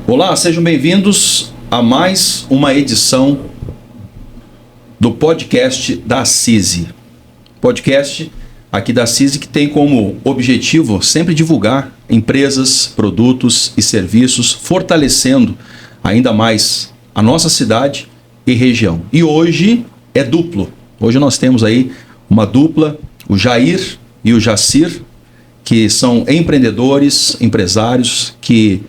Olá, sejam bem-vindos a mais uma edição do podcast da CISI. Podcast aqui da CISI que tem como objetivo sempre divulgar empresas, produtos e serviços, fortalecendo ainda mais a nossa cidade e região. E hoje é duplo. Hoje nós temos aí uma dupla, o Jair e o Jacir, que são empreendedores, empresários que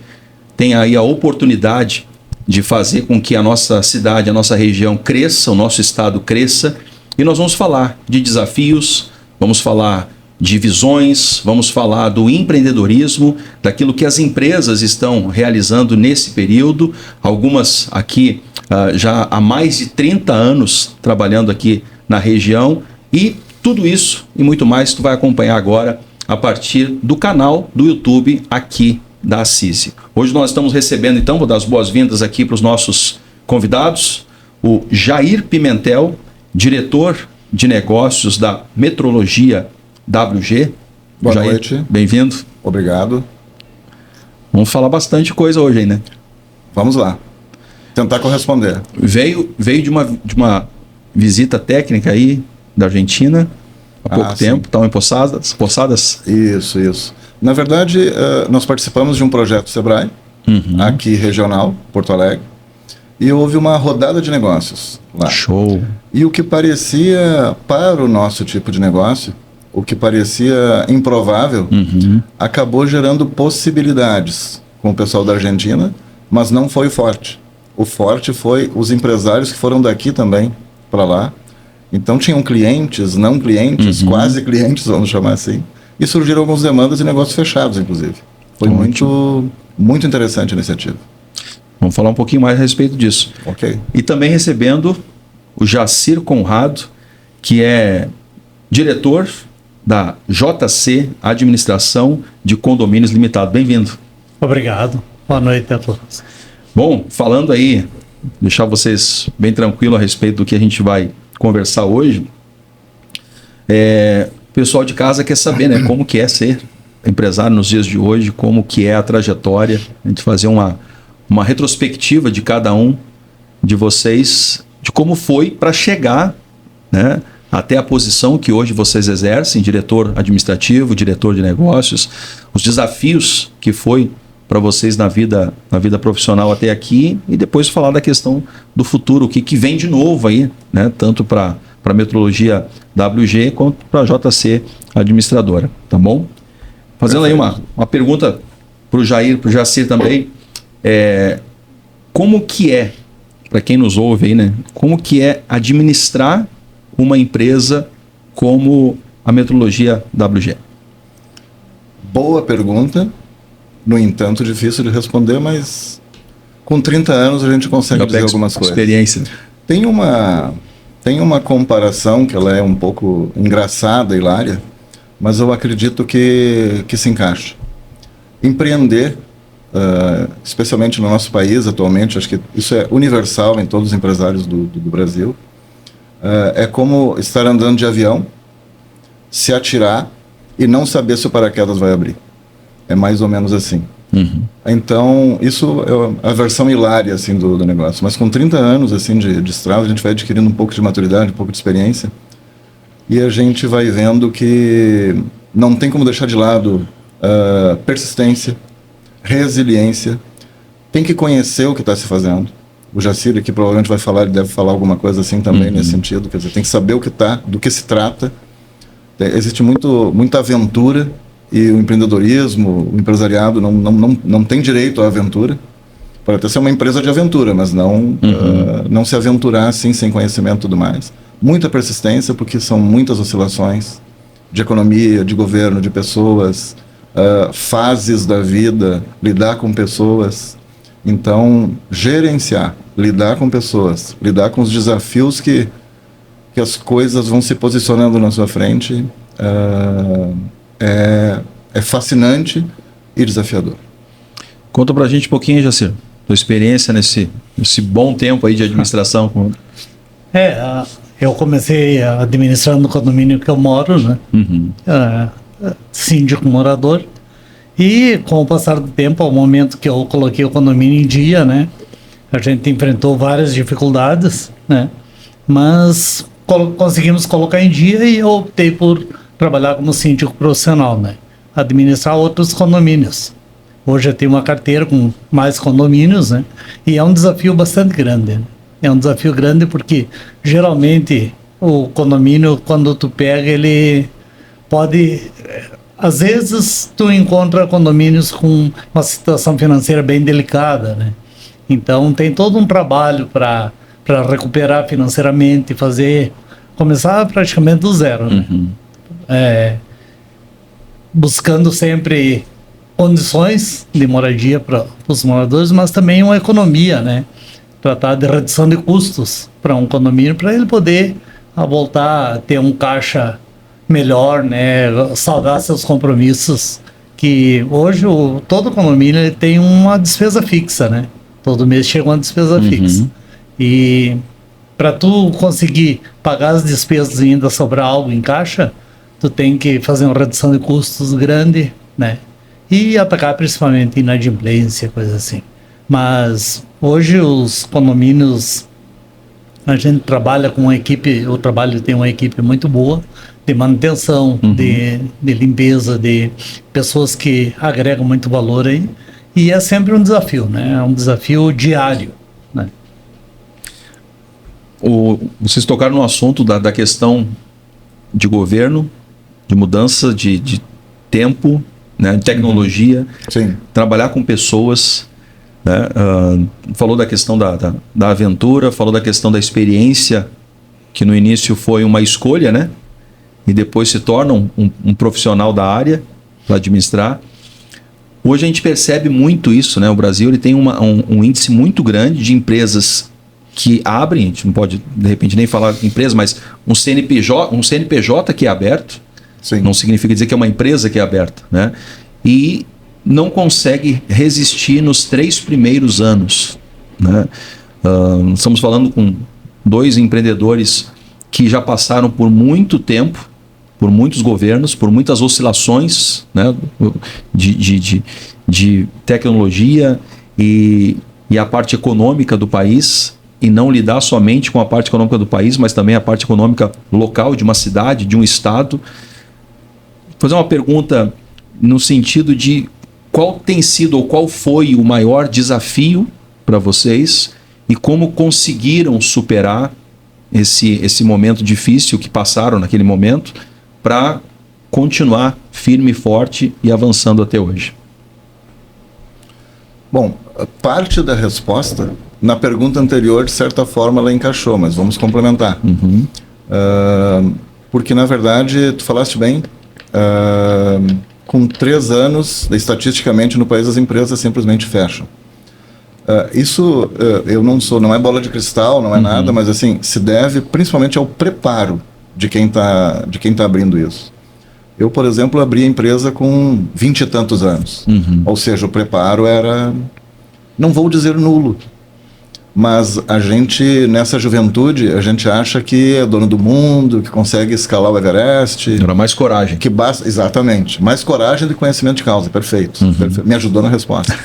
têm aí a oportunidade de fazer com que a nossa cidade, a nossa região cresça, o nosso estado cresça. E nós vamos falar de desafios, vamos falar de visões, vamos falar do empreendedorismo, daquilo que as empresas estão realizando nesse período. Algumas aqui já há mais de 30 anos trabalhando aqui na região. E tudo isso e muito mais tu vai acompanhar agora a partir do canal do YouTube aqui da CISI. Hoje nós estamos recebendo, então, vou dar as boas-vindas aqui para os nossos convidados, o Jair Pimentel, diretor de negócios da Metrologia WG. Boa Jair, noite. Bem-vindo. Obrigado. Vamos falar bastante coisa hoje aí, né? Vamos lá. Tentar corresponder. Veio de uma visita técnica aí da Argentina há pouco tempo, estavam em Poçadas. Isso. Na verdade, nós participamos de um projeto Sebrae, aqui regional, Porto Alegre, e houve uma rodada de negócios lá. Show! E o que parecia, para o nosso tipo de negócio, o que parecia improvável, acabou gerando possibilidades com o pessoal da Argentina, mas não foi o forte. O forte foi os empresários que foram daqui também para lá. Então tinham clientes, não clientes, quase clientes, vamos chamar assim. E surgiram algumas demandas e negócios fechados, inclusive. Foi muito interessante a iniciativa. Vamos falar um pouquinho mais a respeito disso. Ok. E também recebendo o Jacir Conrado, que é diretor da JC Administração de Condomínios Limitado. Bem-vindo. Obrigado. Boa noite a todos. Bom, falando aí, deixar vocês bem tranquilos a respeito do que a gente vai conversar hoje. O pessoal de casa quer saber, né, como que é ser empresário nos dias de hoje, como que é a trajetória, a gente fazer uma retrospectiva de cada um de vocês, de como foi para chegar, né, até a posição que hoje vocês exercem, diretor administrativo, diretor de negócios, os desafios que foi para vocês na vida profissional até aqui, e depois falar da questão do futuro, o que vem de novo aí, né, tanto para a Metrologia WG quanto para a JC Administradora, tá bom? Fazendo aí uma pergunta para o Jair, para o Jacir também, como que é, para quem nos ouve aí, né, como que é administrar uma empresa como a Metrologia WG? Boa pergunta, no entanto difícil de responder, mas com 30 anos a gente consegue dizer algumas coisas. Experiência. Tem uma comparação que ela é um pouco engraçada, hilária, mas eu acredito que se encaixa. Empreender, especialmente no nosso país atualmente, acho que isso é universal em todos os empresários do Brasil, é como estar andando de avião, se atirar e não saber se o paraquedas vai abrir. É mais ou menos assim. Então, isso é a versão hilária assim, do negócio. Mas com 30 anos assim, de estrada, a gente vai adquirindo um pouco de maturidade, um pouco de experiência. E a gente vai vendo que não tem como deixar de lado persistência, resiliência. Tem que conhecer o que está se fazendo. O Jacir aqui provavelmente vai falar, ele deve falar alguma coisa assim também nesse sentido. Quer dizer, tem que saber do que se trata. Existe muita aventura. E o empreendedorismo, o empresariado não tem direito à aventura. Pode até ser uma empresa de aventura, mas não se aventurar assim, sem conhecimento e tudo mais. Muita persistência, porque são muitas oscilações de economia, de governo, de pessoas, fases da vida, lidar com pessoas. Então, gerenciar, lidar com pessoas, lidar com os desafios que as coisas vão se posicionando na sua frente, é fascinante e desafiador. Conta pra gente um pouquinho, Jacir, tua experiência nesse bom tempo aí de administração. Eu comecei administrando o condomínio que eu moro, né? Síndico morador, E com o passar do tempo, ao momento que eu coloquei o condomínio em dia, né, a gente enfrentou várias dificuldades, né, mas conseguimos colocar em dia e eu optei por trabalhar como síndico profissional, né, administrar outros condomínios. Hoje eu tenho uma carteira com mais condomínios, né, e é um desafio bastante grande, né? É um desafio grande porque geralmente o condomínio, quando tu pega, ele pode... Às vezes tu encontra condomínios com uma situação financeira bem delicada, né? Então tem todo um trabalho para recuperar financeiramente, começar praticamente do zero, né? Buscando sempre condições de moradia para os moradores, mas também uma economia, né? Tratar de redução de custos para um condomínio, para ele poder voltar a ter um caixa melhor, né, saldar seus compromissos, que hoje todo condomínio ele tem uma despesa fixa, né, todo mês chega uma despesa fixa, e para tu conseguir pagar as despesas e ainda sobrar algo em caixa, tu tem que fazer uma redução de custos grande, né, e atacar principalmente inadimplência, coisa assim. Mas hoje os condomínios, a gente trabalha com uma equipe, o trabalho tem uma equipe muito boa, de manutenção, de limpeza, de pessoas que agregam muito valor aí, e é sempre um desafio, né? É um desafio diário, né? Vocês tocaram no assunto da questão de governo, de mudança de tempo, né, de tecnologia, Sim. trabalhar com pessoas, né? Falou da questão da aventura, falou da questão da experiência, que no início foi uma escolha, né? E depois se torna um profissional da área para administrar. Hoje a gente percebe muito isso, né? O Brasil ele tem um índice muito grande de empresas que abrem, a gente não pode de repente nem falar empresa, mas um CNPJ que é aberto. Sim. Não significa dizer que é uma empresa que é aberta, né? E não consegue resistir nos 3 primeiros anos, né? Estamos falando com 2 empreendedores que já passaram por muito tempo, por muitos governos, por muitas oscilações, né, de tecnologia e a parte econômica do país, e não lidar somente com a parte econômica do país, mas também a parte econômica local de uma cidade, de um estado. Vou fazer uma pergunta no sentido de qual tem sido ou qual foi o maior desafio para vocês e como conseguiram superar esse momento difícil que passaram naquele momento para continuar firme e forte e avançando até hoje. Bom, parte da resposta, na pergunta anterior, de certa forma, ela encaixou, mas vamos complementar. Porque, na verdade, tu falaste bem, com 3 anos, estatisticamente, no país, as empresas simplesmente fecham. Isso, não é bola de cristal, não é nada, mas assim, se deve principalmente ao preparo de quem tá abrindo isso. Eu, por exemplo, abri a empresa com 20 e tantos anos. Ou seja, o preparo era, não vou dizer nulo, mas a gente, nessa juventude, a gente acha que é dono do mundo, que consegue escalar o Everest. Era mais coragem. Que basta, exatamente. Mais coragem do que conhecimento de causa. Perfeito. Perfeito. Me ajudou na resposta.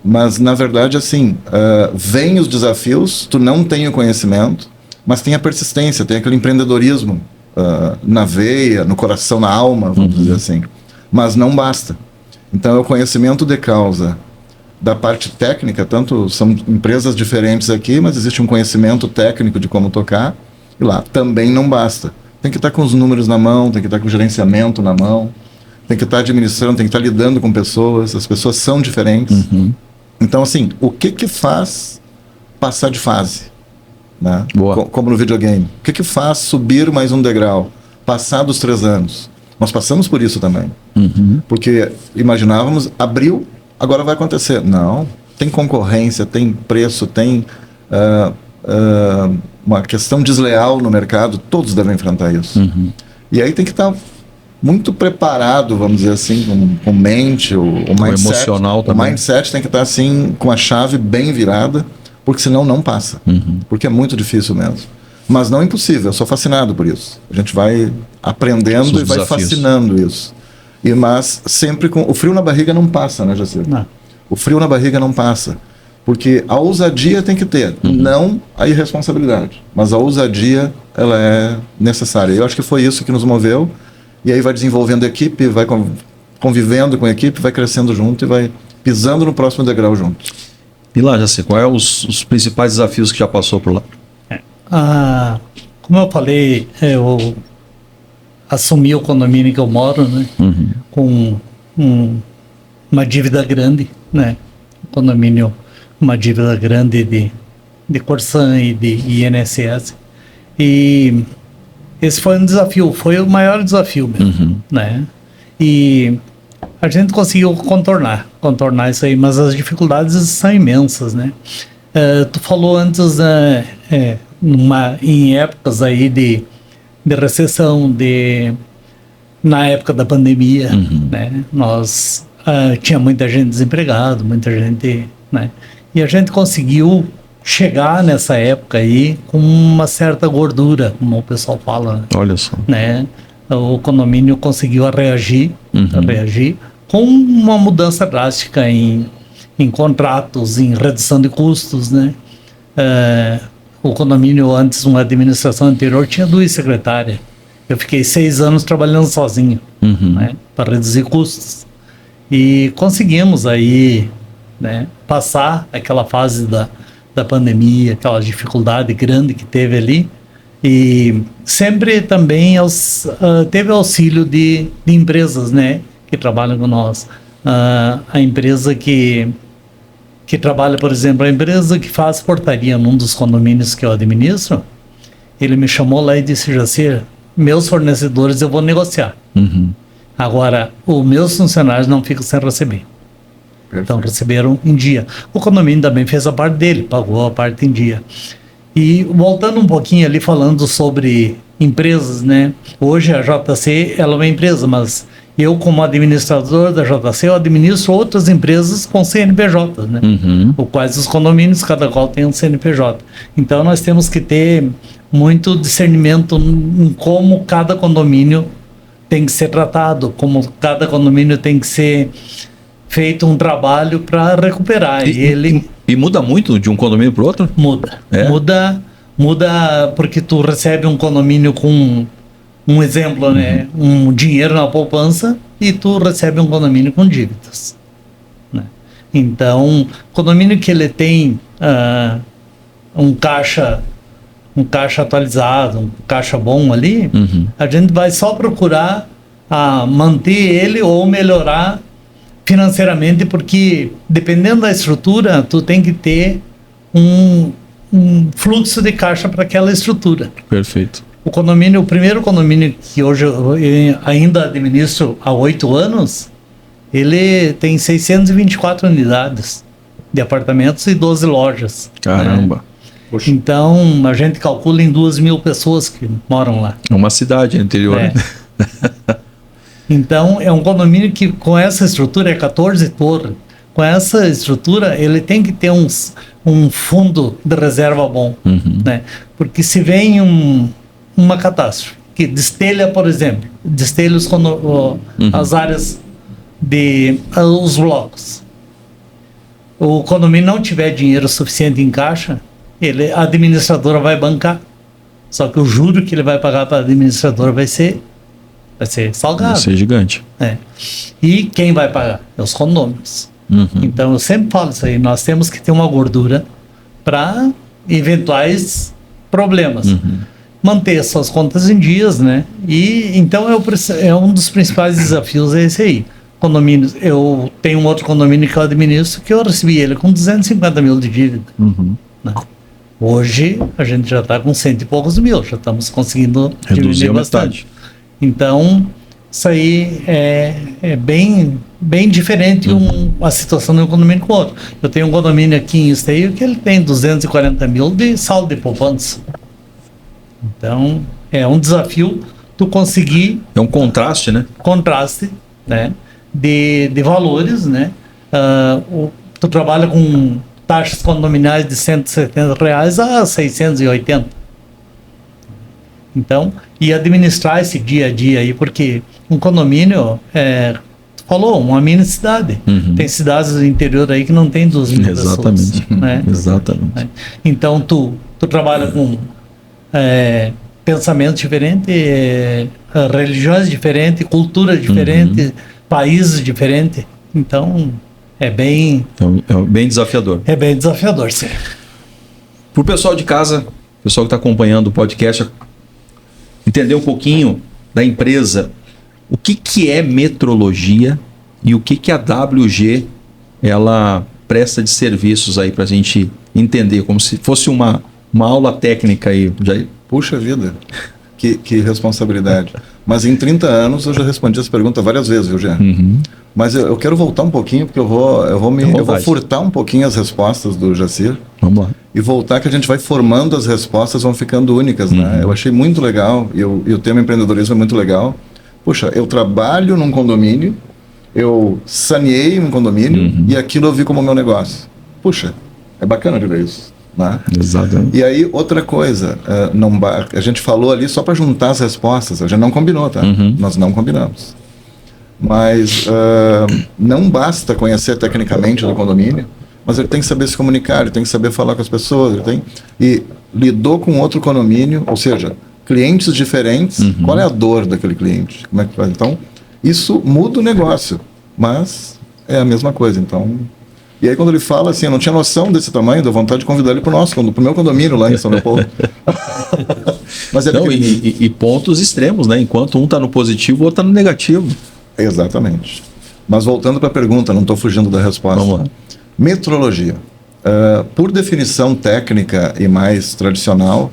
Mas, na verdade, assim, vem os desafios, tu não tem o conhecimento, mas tem a persistência, tem aquele empreendedorismo na veia, no coração, na alma, vamos dizer assim. Mas não basta. Então, é o conhecimento de causa da parte técnica, tanto são empresas diferentes aqui, mas existe um conhecimento técnico de como tocar, e lá também não basta. Tem que estar com os números na mão, tem que estar com o gerenciamento na mão, tem que estar administrando, tem que estar lidando com pessoas, as pessoas são diferentes. Então, assim, o que faz passar de fase? Né? Como no videogame. O que faz subir mais um degrau? Passar dos 3 anos. Nós passamos por isso também. Porque imaginávamos, abriu, agora vai acontecer. Não, tem concorrência, tem preço, tem uma questão desleal no mercado, todos devem enfrentar isso. E aí tem que estar muito preparado, vamos dizer assim, com mente, o mindset, emocional também. O mindset tem que estar assim, com a chave bem virada, porque senão não passa. Porque é muito difícil mesmo. Mas não é impossível, eu sou fascinado por isso. A gente vai aprendendo e vai fascinando isso. Mas sempre com... O frio na barriga não passa, né, Jacir? Não. O frio na barriga não passa. Porque a ousadia tem que ter, não a irresponsabilidade. Mas a ousadia, ela é necessária. Eu acho que foi isso que nos moveu. E aí vai desenvolvendo a equipe, vai convivendo com a equipe, vai crescendo junto e vai pisando no próximo degrau junto. E lá, Jacir, quais são os principais desafios que já passou por lá? Como eu falei, eu assumi o condomínio que eu moro, né? Com uma dívida grande, né? O condomínio, uma dívida grande de Corsan e de INSS. E esse foi um desafio, foi o maior desafio mesmo, né? E a gente conseguiu contornar isso aí, mas as dificuldades são imensas, né? Tu falou antes, em épocas aí de recessão, na época da pandemia, né? Nós tinha muita gente desempregada, muita gente, né? E a gente conseguiu chegar nessa época aí com uma certa gordura, como o pessoal fala. Olha só. Né? O condomínio conseguiu reagir com uma mudança drástica em contratos, em redução de custos, né? O condomínio, antes, uma administração anterior, tinha 2 secretárias. Eu fiquei 6 anos trabalhando sozinho, né? Para reduzir custos. E conseguimos aí, né, passar aquela fase da pandemia, aquela dificuldade grande que teve ali. E sempre também teve auxílio de empresas, né, que trabalham com nós. A empresa que trabalha, por exemplo, a empresa que faz portaria num dos condomínios que eu administro, ele me chamou lá e disse: Jacir, meus fornecedores eu vou negociar. Agora, os meus funcionários não ficam sem receber. Perfeito. Então, receberam em dia. O condomínio também fez a parte dele, pagou a parte em dia. E voltando um pouquinho ali, falando sobre empresas, né? Hoje a JC, ela é uma empresa, mas eu, como administrador da JC, eu administro outras empresas com CNPJ, né? O quais os condomínios, cada qual tem um CNPJ. Então, nós temos que ter muito discernimento em como cada condomínio tem que ser tratado, como cada condomínio tem que ser feito um trabalho para recuperar. E muda muito de um condomínio para o outro? Muda. É? Muda porque tu recebe um condomínio com um exemplo, né? Um dinheiro na poupança e tu recebe um condomínio com dívidas, né? Então, condomínio que ele tem um caixa atualizado, um caixa bom ali, a gente vai só procurar manter ele ou melhorar financeiramente, porque dependendo da estrutura, tu tem que ter um fluxo de caixa para aquela estrutura. Perfeito. O primeiro condomínio que hoje eu ainda administro há 8 anos, ele tem 624 unidades de apartamentos e 12 lojas. Caramba. Né? Então, a gente calcula em 2.000 pessoas que moram lá. É uma cidade interior. É. Então, é um condomínio que, com essa estrutura, é 14 torres. Com essa estrutura, ele tem que ter um fundo de reserva bom, né? Porque se vem uma catástrofe, que destelha, por exemplo, destelha as áreas os blocos. O condomínio não tiver dinheiro suficiente em caixa, a administradora vai bancar. Só que o juro que ele vai pagar para a administradora vai ser salgado. Vai ser gigante. E quem vai pagar? É os condôminos. Então eu sempre falo isso aí, nós temos que ter uma gordura para eventuais problemas. Manter suas contas em dias, né? E então é um dos principais desafios é esse aí. Condomínios, eu tenho um outro condomínio que eu administro, que eu recebi ele com 250 mil de dívida. Né? Hoje a gente já está com 100 e poucos mil, já estamos conseguindo reduzir bastante. Então, isso aí é bem diferente uma situação de um condomínio com o outro. Eu tenho um condomínio aqui em Esteio que ele tem 240 mil de saldo de poupança. Então, é um desafio tu conseguir... É um contraste, né? Né? De valores, né? Tu trabalha com taxas condominiais de R$170 a 680. Então, e administrar esse dia a dia aí, porque um condomínio falou, uma mini cidade. Tem cidades do interior aí que não tem 2.000 pessoas. Exatamente. Né? Exatamente. Então, tu trabalha com pensamento diferente, religiões diferentes, cultura diferente, países diferentes. Então, é bem desafiador. É bem desafiador, sim. Para o pessoal de casa, pessoal que está acompanhando o podcast, entender um pouquinho da empresa, o que é metrologia e o que a WG ela presta de serviços aí para a gente entender, como se fosse uma aula técnica aí, Jair. Puxa vida, que responsabilidade. Mas em 30 anos eu já respondi essa pergunta várias vezes, viu, Jean? Mas eu quero voltar um pouquinho, porque eu vou furtar um pouquinho as respostas do Jacir. Vamos lá. E voltar que a gente vai formando as respostas, vão ficando únicas, né? Eu achei muito legal, e o tema empreendedorismo é muito legal. Puxa, eu trabalho num condomínio, eu saneei um condomínio, e aquilo eu vi como meu negócio. Puxa, é bacana de ver isso. Né? Exatamente. E aí, outra coisa, a gente falou ali só para juntar as respostas, a gente não combinou, tá? Nós não combinamos. Mas não basta conhecer tecnicamente do condomínio, mas ele tem que saber se comunicar, ele tem que saber falar com as pessoas, e lidou com outro condomínio, ou seja, clientes diferentes, qual é a dor daquele cliente? Como é que faz? Então, isso muda o negócio, mas é a mesma coisa, então... E aí quando ele fala assim, eu não tinha noção desse tamanho, deu vontade de convidar ele para o meu condomínio lá em São Leopoldo. Mas e pontos extremos, né? Enquanto um está no positivo, o outro está no negativo. Exatamente. Mas voltando para a pergunta, não estou fugindo da resposta. Vamos lá. Metrologia. Por definição técnica e mais tradicional,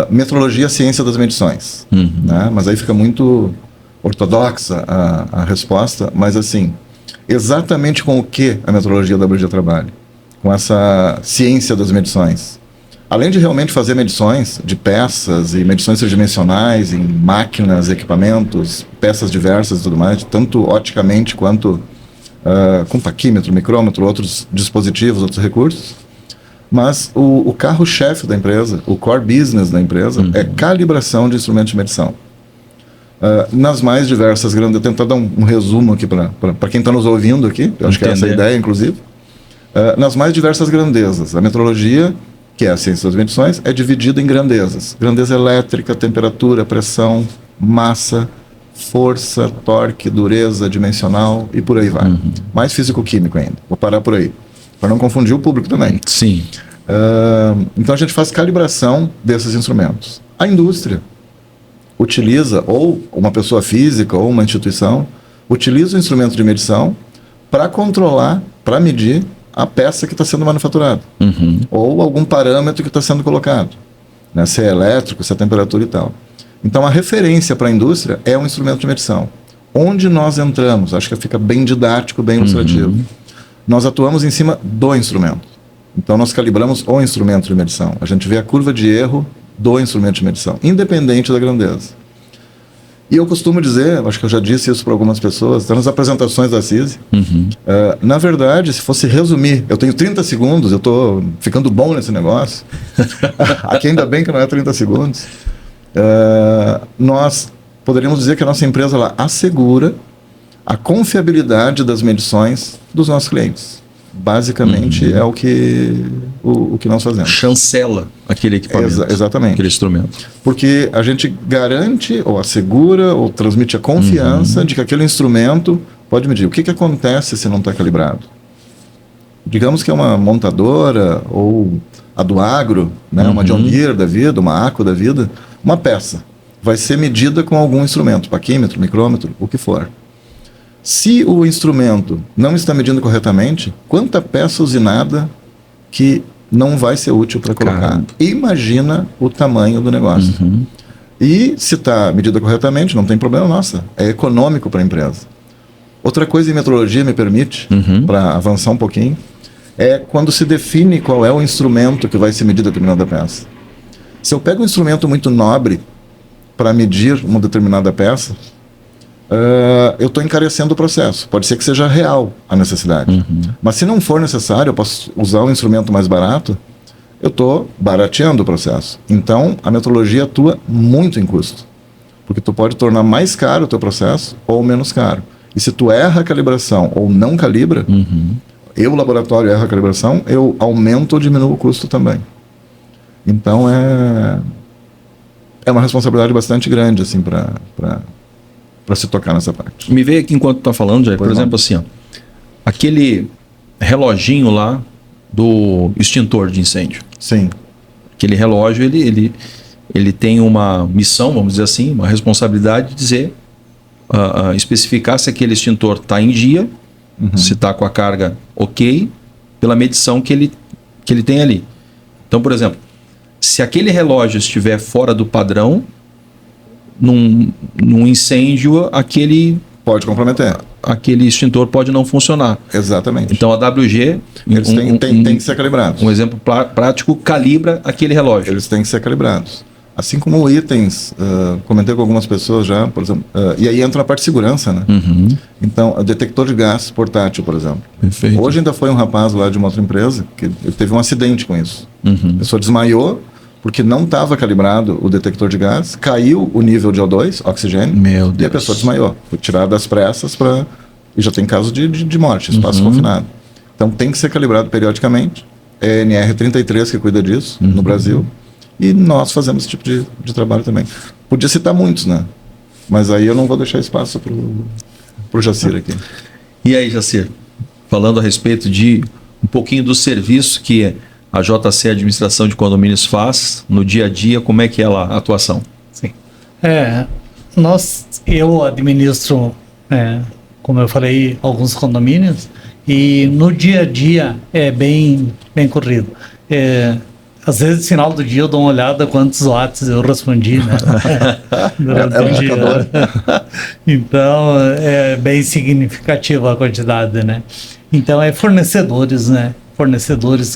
metrologia é a ciência das medições. Né? Mas aí fica muito ortodoxa a resposta, mas assim... Exatamente com o que a metrologia da WG trabalha? Com essa ciência das medições. Além de realmente fazer medições de peças e medições tridimensionais em máquinas, equipamentos, peças diversas e tudo mais, tanto oticamente quanto com taquímetro, micrômetro, outros dispositivos, outros recursos. Mas o carro-chefe da empresa, o core business da empresa, é calibração de instrumentos de medição. Nas mais diversas grandes, eu tentar dar um resumo aqui para quem está nos ouvindo aqui, eu acho que é essa a ideia, inclusive. Nas mais diversas grandezas, a metrologia, que é a ciência das medições, é dividida em grandezas. Grandeza elétrica, temperatura, pressão, massa, força, torque, dureza, dimensional e por aí vai. Mais físico-químico ainda. Vou parar por aí, para não confundir o público também. Sim. Então a gente faz calibração desses instrumentos. A indústria utiliza, ou uma pessoa física ou uma instituição, utiliza o instrumento de medição para controlar, para medir a peça que está sendo manufaturada. Ou algum parâmetro que está sendo colocado. Né? Se é elétrico, se é temperatura e tal. Então a referência para a indústria é um instrumento de medição. Onde nós entramos, acho que fica bem didático, bem ilustrativo. Nós atuamos em cima do instrumento. Então nós calibramos o instrumento de medição. A gente vê a curva de erro do instrumento de medição, independente da grandeza. E eu costumo dizer, acho que eu já disse isso para algumas pessoas, nas apresentações da CISI, na verdade, se fosse resumir, eu tenho 30 segundos, eu estou ficando bom nesse negócio, aqui ainda bem que não é 30 segundos, nós poderíamos dizer que a nossa empresa ela assegura a confiabilidade das medições dos nossos clientes. Basicamente é o que nós fazemos. Chancela aquele equipamento. Exatamente. Aquele instrumento. Porque a gente garante, ou assegura, ou transmite a confiança de que aquele instrumento pode medir. O que acontece se não está calibrado? Digamos que é uma montadora, ou a do agro, né? Uma John Deere da vida, uma ACO da vida, uma peça vai ser medida com algum instrumento, paquímetro, micrômetro, o que for. Se o instrumento não está medindo corretamente, quanta peça usinada que não vai ser útil para colocar? Caramba. Imagina o tamanho do negócio. E se está medida corretamente, não tem problema, nossa, é econômico para a empresa. Outra coisa em metrologia, me permite, para avançar um pouquinho, é quando se define qual é o instrumento que vai ser medir determinada peça. Se eu pego um instrumento muito nobre para medir uma determinada peça, eu estou encarecendo o processo. Pode ser que seja real a necessidade. Mas se não for necessário, eu posso usar um instrumento mais barato, eu estou barateando o processo. Então, a metrologia atua muito em custo. Porque tu pode tornar mais caro o teu processo ou menos caro. E se tu erra a calibração ou não calibra, eu, laboratório, erro a calibração, eu aumento ou diminuo o custo também. Então é uma responsabilidade bastante grande assim, para se tocar nessa parte. Me veio aqui enquanto tu tá falando, Jair, por exemplo, assim, ó, aquele reloginho lá do extintor de incêndio. Sim. Aquele relógio, ele tem uma missão, vamos dizer assim, uma responsabilidade de dizer, especificar se aquele extintor está em dia, se está com a carga ok, pela medição que ele tem ali. Então, por exemplo, se aquele relógio estiver fora do padrão, num incêndio, Pode comprometer. aquele extintor pode não funcionar. Exatamente. Então a WG, Eles têm que ser calibrados. um exemplo prático, calibra aquele relógio. Eles têm que ser calibrados. Assim como itens, comentei com algumas pessoas já, por exemplo, e aí entra a parte de segurança, né? Então, o detector de gás portátil, por exemplo. Perfeito. Hoje ainda foi um rapaz lá de uma outra empresa que ele teve um acidente com isso. A pessoa desmaiou porque não estava calibrado o detector de gás, caiu o nível de O2, oxigênio, Meu e a Deus. pessoa desmaiou. Foi tirada das pressas e já tem caso de morte, espaço confinado. Então tem que ser calibrado periodicamente. É a NR33 que cuida disso no Brasil. E nós fazemos esse tipo de trabalho também. Podia citar muitos, né? Mas aí eu não vou deixar espaço pro Jacir aqui. E aí, Jacir, falando a respeito de um pouquinho do serviço que a JC Administração de Condomínios faz no dia a dia, como é que é lá a atuação? Sim. Eu administro, como eu falei, alguns condomínios, e no dia a dia é bem corrido. Às vezes, no final do dia, eu dou uma olhada quantos watts eu respondi, né? Durante o dia. Então, é bem significativa a quantidade, né? Então, é fornecedores, né? Fornecedores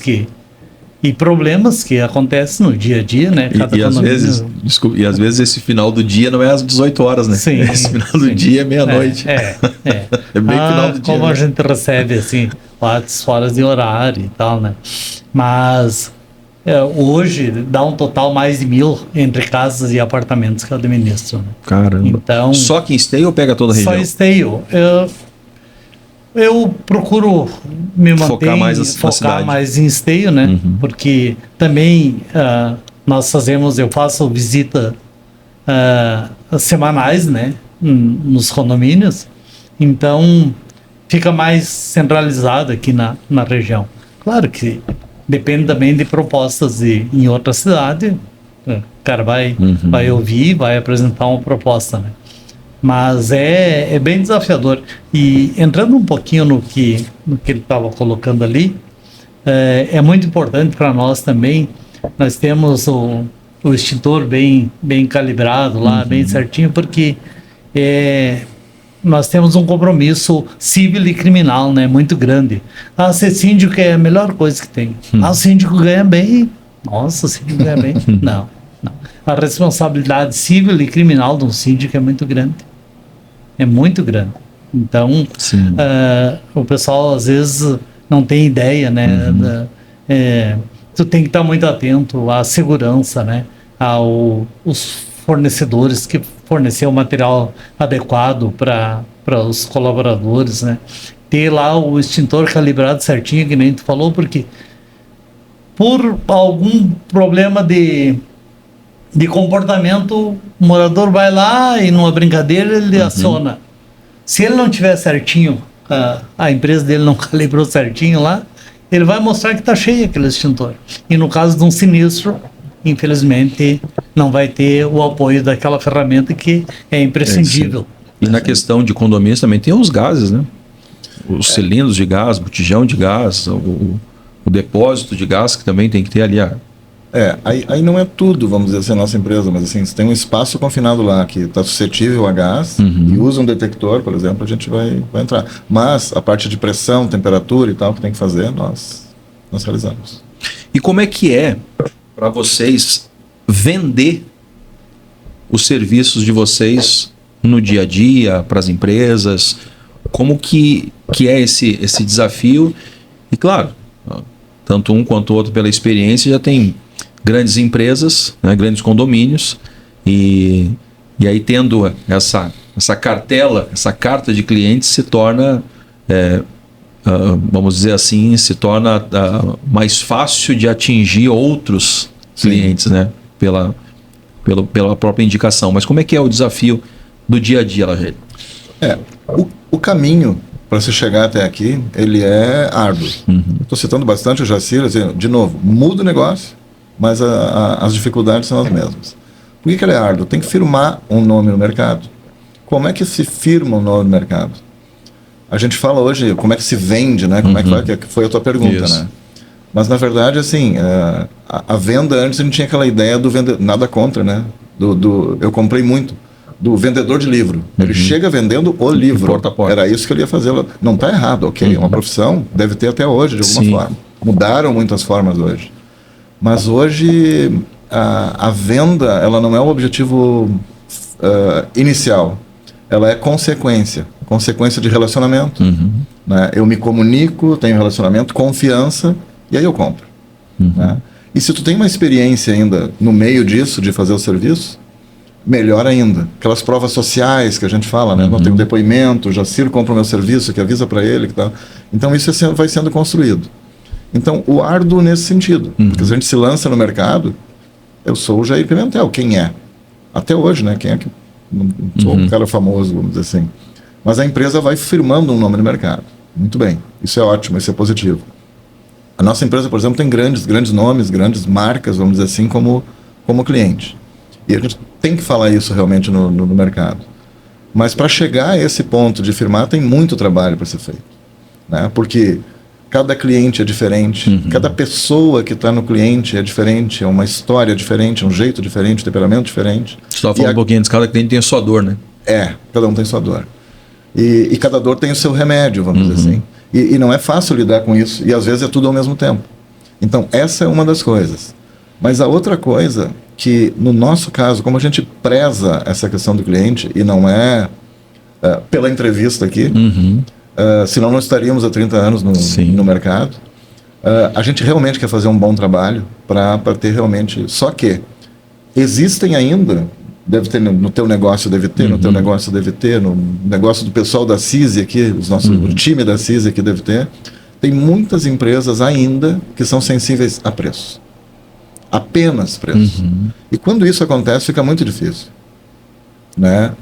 e problemas que acontecem no dia a dia, né? E às vezes esse final do dia não é às 18 horas, né? Sim. Esse final do dia é meia-noite. É bem final do dia. Como né? a gente recebe, assim, watts fora de horário e tal, né? Mas hoje dá um total mais de 1.000 entre casas e apartamentos que eu administro. Né? Caramba. Então, só que em Esteio ou pega toda a região? Só Esteio. Eu procuro me manter, focar mais em Esteio, né? Porque também eu faço visita semanais, né? Nos condomínios. Então, fica mais centralizado aqui na região. Claro que depende também de propostas em outra cidade. O cara vai ouvir, vai apresentar uma proposta, né? Mas é bem desafiador. E entrando um pouquinho no que ele estava colocando ali, é muito importante para nós também. Nós temos o extintor bem calibrado lá, bem certinho, porque nós temos um compromisso civil e criminal, né, muito grande. Ser síndico é a melhor coisa que tem. O síndico ganha bem. Nossa, o síndico ganha bem. Não. A responsabilidade civil e criminal de um síndico é muito grande. É muito grande. Então, o pessoal às vezes não tem ideia, né? Tu tem que estar muito atento à segurança, né? Aos fornecedores que fornecer o material adequado para os colaboradores, né? Ter lá o extintor calibrado certinho, que nem tu falou, porque por algum problema de comportamento, o morador vai lá e numa brincadeira ele aciona. Se ele não tiver certinho, a empresa dele não calibrou certinho lá, ele vai mostrar que está cheio aquele extintor. E no caso de um sinistro, infelizmente, não vai ter o apoio daquela ferramenta que é imprescindível. E na questão de condomínios também tem os gases, né? Os cilindros de gás, botijão de gás, o depósito de gás que também tem que ter ali aí não é tudo, vamos dizer assim, a nossa empresa, mas assim, se tem um espaço confinado lá que está suscetível a gás e usa um detector, por exemplo, a gente vai entrar. Mas a parte de pressão, temperatura e tal que tem que fazer, nós realizamos. E como é que é para vocês vender os serviços de vocês no dia a dia, para as empresas? Como que é esse desafio? E claro, tanto um quanto o outro pela experiência já tem grandes empresas, né, grandes condomínios, e E aí, tendo essa cartela, essa carta de clientes, se torna, vamos dizer assim, se torna mais fácil de atingir outros clientes, né? Pela própria indicação. Mas como é que é o desafio do dia a dia, Lajeiro? O caminho para se chegar até aqui, ele é árduo. Estou citando bastante o Jacir, de novo, muda o negócio, mas as dificuldades são as mesmas. Por que ele é árduo? Tem que firmar um nome no mercado. Como é que se firma um nome no mercado? A gente fala hoje como é que se vende, né? Como é que vai, que foi a tua pergunta, né? Mas na verdade, assim, a venda antes a gente tinha aquela ideia do vendedor, nada contra, né? Eu comprei muito do vendedor de livro. Ele chega vendendo o livro. Porta a porta. Era isso que ele ia fazer. Não está errado, ok? É uma profissão, deve ter até hoje, de alguma forma. Mudaram muitas formas hoje. Mas hoje a venda, ela não é o objetivo inicial. Ela é consequência de relacionamento. Né? Eu me comunico, tenho relacionamento, confiança, e aí eu compro. Né? E se tu tem uma experiência ainda no meio disso, de fazer o serviço, melhor ainda. Aquelas provas sociais que a gente fala, né? Não tem um depoimento, o Jacir compra o meu serviço, que avisa para ele. Que tá. Então isso vai sendo construído. Então o árduo nesse sentido. Porque se a gente se lança no mercado, eu sou o Jair Pimentel, quem é? Até hoje, né? Quem é que... Não sou um cara famoso, vamos dizer assim. Mas a empresa vai firmando um nome no mercado. Muito bem. Isso é ótimo, isso é positivo. A nossa empresa, por exemplo, tem grandes nomes, grandes marcas, vamos dizer assim, como cliente. E a gente tem que falar isso realmente no mercado. Mas para chegar a esse ponto de firmar, tem muito trabalho para ser feito. Né? Porque cada cliente é diferente, cada pessoa que está no cliente é diferente, é uma história diferente, um jeito diferente, um temperamento diferente. Você estava falando um pouquinho antes, cada cliente tem a sua dor, né? Cada um tem sua dor. E cada dor tem o seu remédio, vamos dizer assim. E não é fácil lidar com isso, e às vezes é tudo ao mesmo tempo. Então, essa é uma das coisas. Mas a outra coisa, que no nosso caso, como a gente preza essa questão do cliente, e não é pela entrevista aqui, senão não estaríamos há 30 anos no mercado, a gente realmente quer fazer um bom trabalho para ter realmente... Só que existem ainda, deve ter no teu negócio, deve ter, no teu negócio deve ter, no negócio do pessoal da CISI aqui, o time da CISI aqui deve ter, tem muitas empresas ainda que são sensíveis a preço. Apenas preço. E quando isso acontece, fica muito difícil. Né?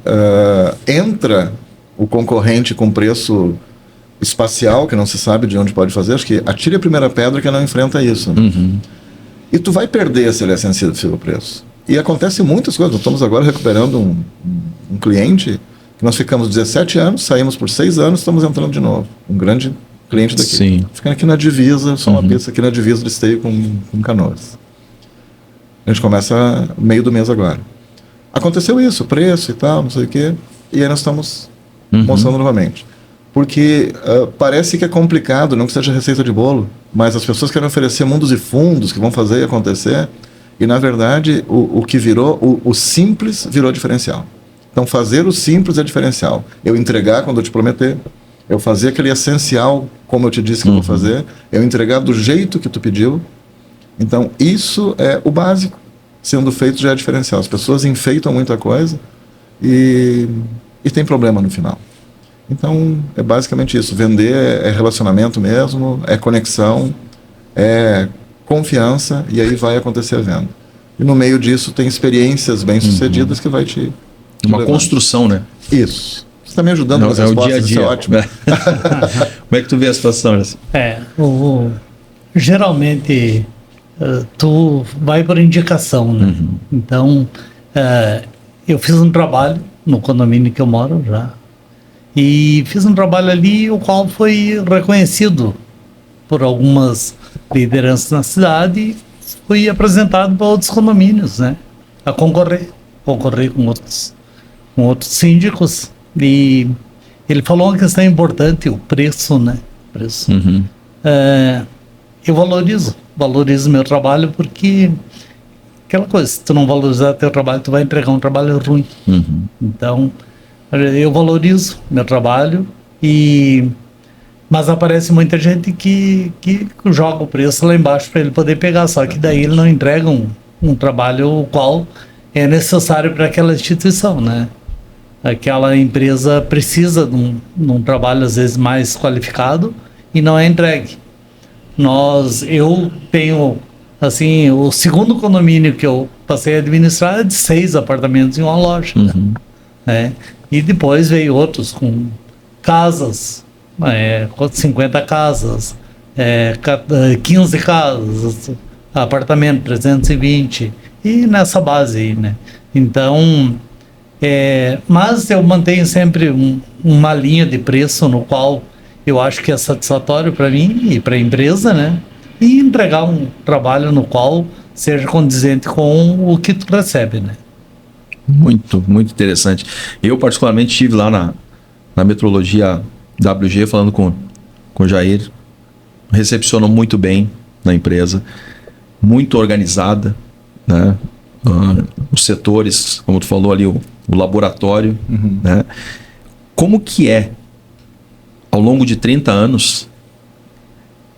Entra o concorrente com preço espacial, que não se sabe de onde pode fazer, acho que atire a primeira pedra que não enfrenta isso. Né? E tu vai perder se ele é sensível ao preço. E acontece muitas coisas. Nós estamos agora recuperando um cliente que nós ficamos 17 anos, saímos por 6 anos, estamos entrando de novo. Um grande cliente daqui. Sim. Ficando aqui na divisa, só uma pista aqui na divisa de Esteio com Canoas. A gente começa meio do mês agora. Aconteceu isso, preço e tal, não sei o quê, e aí nós estamos mostrando novamente. Porque parece que é complicado, não que seja receita de bolo, mas as pessoas querem oferecer mundos e fundos que vão fazer acontecer, e na verdade o que virou, o simples virou diferencial. Então fazer o simples é diferencial. Eu entregar quando eu te prometer, eu fazer aquele essencial como eu te disse que eu vou fazer, eu entregar do jeito que tu pediu. Então, isso é o básico. Sendo feito já é diferencial. As pessoas enfeitam muita coisa e tem problema no final. Então, é basicamente isso. Vender é relacionamento mesmo, é conexão, é confiança, e aí vai acontecer a venda. E no meio disso tem experiências bem-sucedidas que vai te uma levar. Construção, né? Isso. Você está me ajudando nas respostas, o dia a dia. Isso é ótimo. Como é que tu vê a situação, assim? Geralmente... tu vai por indicação, né? Então, eu fiz um trabalho no condomínio que eu moro já, e fiz um trabalho ali o qual foi reconhecido por algumas lideranças na cidade e fui apresentado para outros condomínios, né? A concorrer com outros síndicos, e ele falou uma questão importante, o preço, né? Eu valorizo meu trabalho, porque aquela coisa, se tu não valorizar teu trabalho, tu vai entregar um trabalho ruim. Então, eu valorizo meu trabalho, mas aparece muita gente que joga o preço lá embaixo para ele poder pegar, só que daí ele não entrega um trabalho o qual é necessário para aquela instituição, né? Aquela empresa precisa de um trabalho às vezes mais qualificado e não é entregue. Eu tenho, assim, o segundo condomínio que eu passei a administrar é de 6 apartamentos em uma loja, né? E depois veio outros com casas, 50 casas, 15 casas, apartamento 320, e nessa base aí, né? Então, mas eu mantenho sempre uma linha de preço no qual eu acho que é satisfatório para mim e para a empresa, né? E entregar um trabalho no qual seja condizente com o que tu recebe, né? Muito, muito interessante. Eu, particularmente, estive lá na metrologia WG falando com o Jair. Recepcionou muito bem na empresa, muito organizada, né? Os setores, como tu falou ali, o laboratório, né? Como que é, ao longo de 30 anos,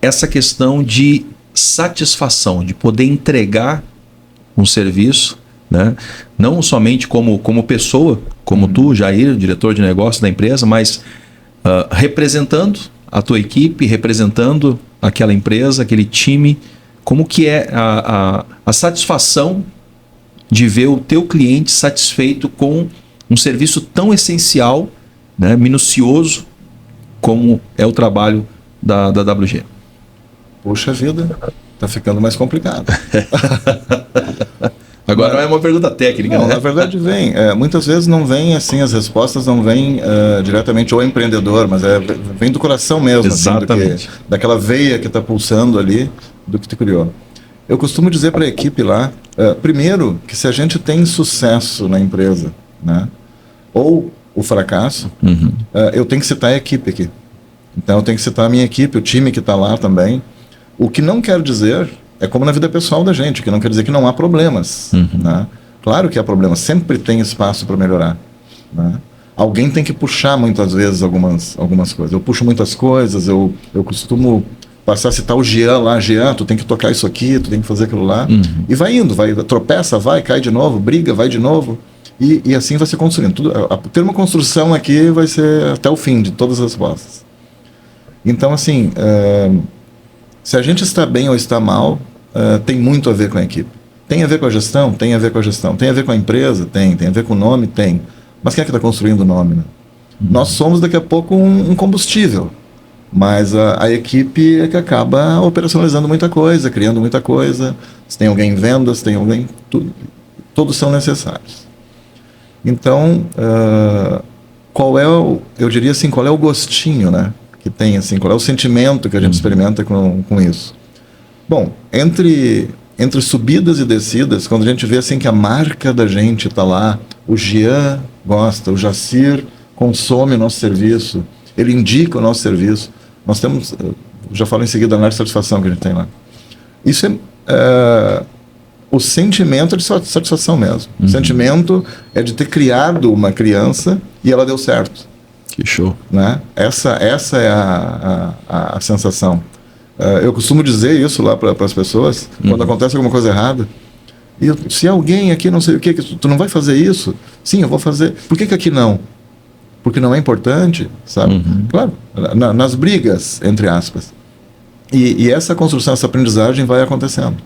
essa questão de satisfação, de poder entregar um serviço, né? Não somente como pessoa, como tu, Jair, diretor de negócio da empresa, mas representando a tua equipe, representando aquela empresa, aquele time. Como que é a satisfação de ver o teu cliente satisfeito com um serviço tão essencial, né, minucioso, como é o trabalho da WG? Puxa vida, tá ficando mais complicado. Agora é uma pergunta técnica, não, né? Na verdade vem. Muitas vezes não vem assim, as respostas não vêm diretamente ao empreendedor, mas vem do coração mesmo. Exatamente. Assim, daquela veia que está pulsando ali, do que tu criou. Eu costumo dizer para a equipe lá, primeiro, que se a gente tem sucesso na empresa, né, ou o fracasso, eu tenho que citar a equipe aqui. Então eu tenho que citar a minha equipe, o time que está lá também. O que não quer dizer, é como na vida pessoal da gente, que não quer dizer que não há problemas. Né? Claro que há problemas, sempre tem espaço para melhorar. Né? Alguém tem que puxar muitas vezes algumas coisas. Eu puxo muitas coisas, eu costumo passar a citar o Jean lá, Jean, tu tem que tocar isso aqui, tu tem que fazer aquilo lá. E vai indo, tropeça, cai de novo, briga, vai de novo. E assim vai se construindo. Ter uma construção aqui vai ser até o fim de todas as postas. Então, assim, se a gente está bem ou está mal, tem muito a ver com a equipe. Tem a ver com a gestão? Tem a ver com a gestão. Tem a ver com a empresa? Tem a ver com o nome? Tem. Mas quem é que está construindo o nome? Né? Nós somos, daqui a pouco, um combustível. Mas a equipe é que acaba operacionalizando muita coisa, criando muita coisa. Se tem alguém em vendas, tem alguém... Todos são necessários. Então, eu diria assim, qual é o gostinho, né? Que tem, assim, qual é o sentimento que a gente experimenta com isso? Bom, entre subidas e descidas, quando a gente vê assim que a marca da gente está lá, o Jean gosta, o Jacir consome o nosso serviço, ele indica o nosso serviço. Nós temos, já falo em seguida da análise de satisfação que a gente tem lá. Isso o sentimento é de satisfação mesmo. O sentimento é de ter criado uma criança e ela deu certo. Que show. Né? Essa é a sensação. Eu costumo dizer isso lá para as pessoas, quando acontece alguma coisa errada. Se alguém aqui não sei o que, tu não vai fazer isso? Sim, eu vou fazer. Por que aqui não? Porque não é importante, sabe? Claro, nas brigas, entre aspas. E essa construção, essa aprendizagem vai acontecendo.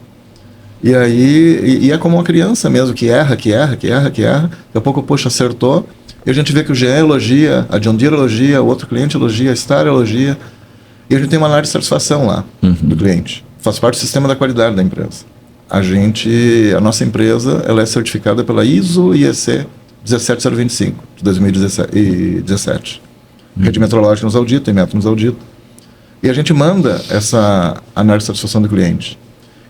E aí, é como uma criança mesmo, que erra. Daqui a pouco, poxa, acertou. E a gente vê que o GE elogia, a John Deere elogia, o outro cliente elogia, a Star elogia. E a gente tem uma análise de satisfação lá do cliente. Faz parte do sistema da qualidade da empresa. A nossa empresa, ela é certificada pela ISO IEC 17025, de 2017. Rede Metrológica nos audita, Inmetro nos audita. E a gente manda essa análise de satisfação do cliente.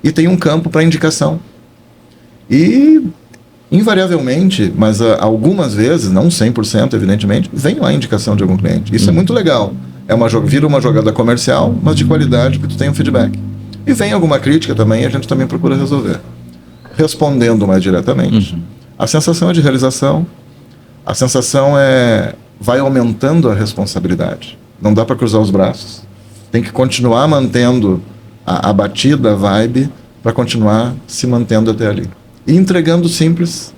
E tem um campo para indicação. E, invariavelmente, mas algumas vezes, não 100%, evidentemente, vem lá a indicação de algum cliente. Isso é muito legal. Vira uma jogada comercial, mas de qualidade, porque tu tem um feedback. E vem alguma crítica também, a gente também procura resolver. Respondendo mais diretamente. A sensação é de realização. A sensação vai aumentando a responsabilidade. Não dá para cruzar os braços. Tem que continuar mantendo a batida, a vibe, para continuar se mantendo até ali. E entregando simples,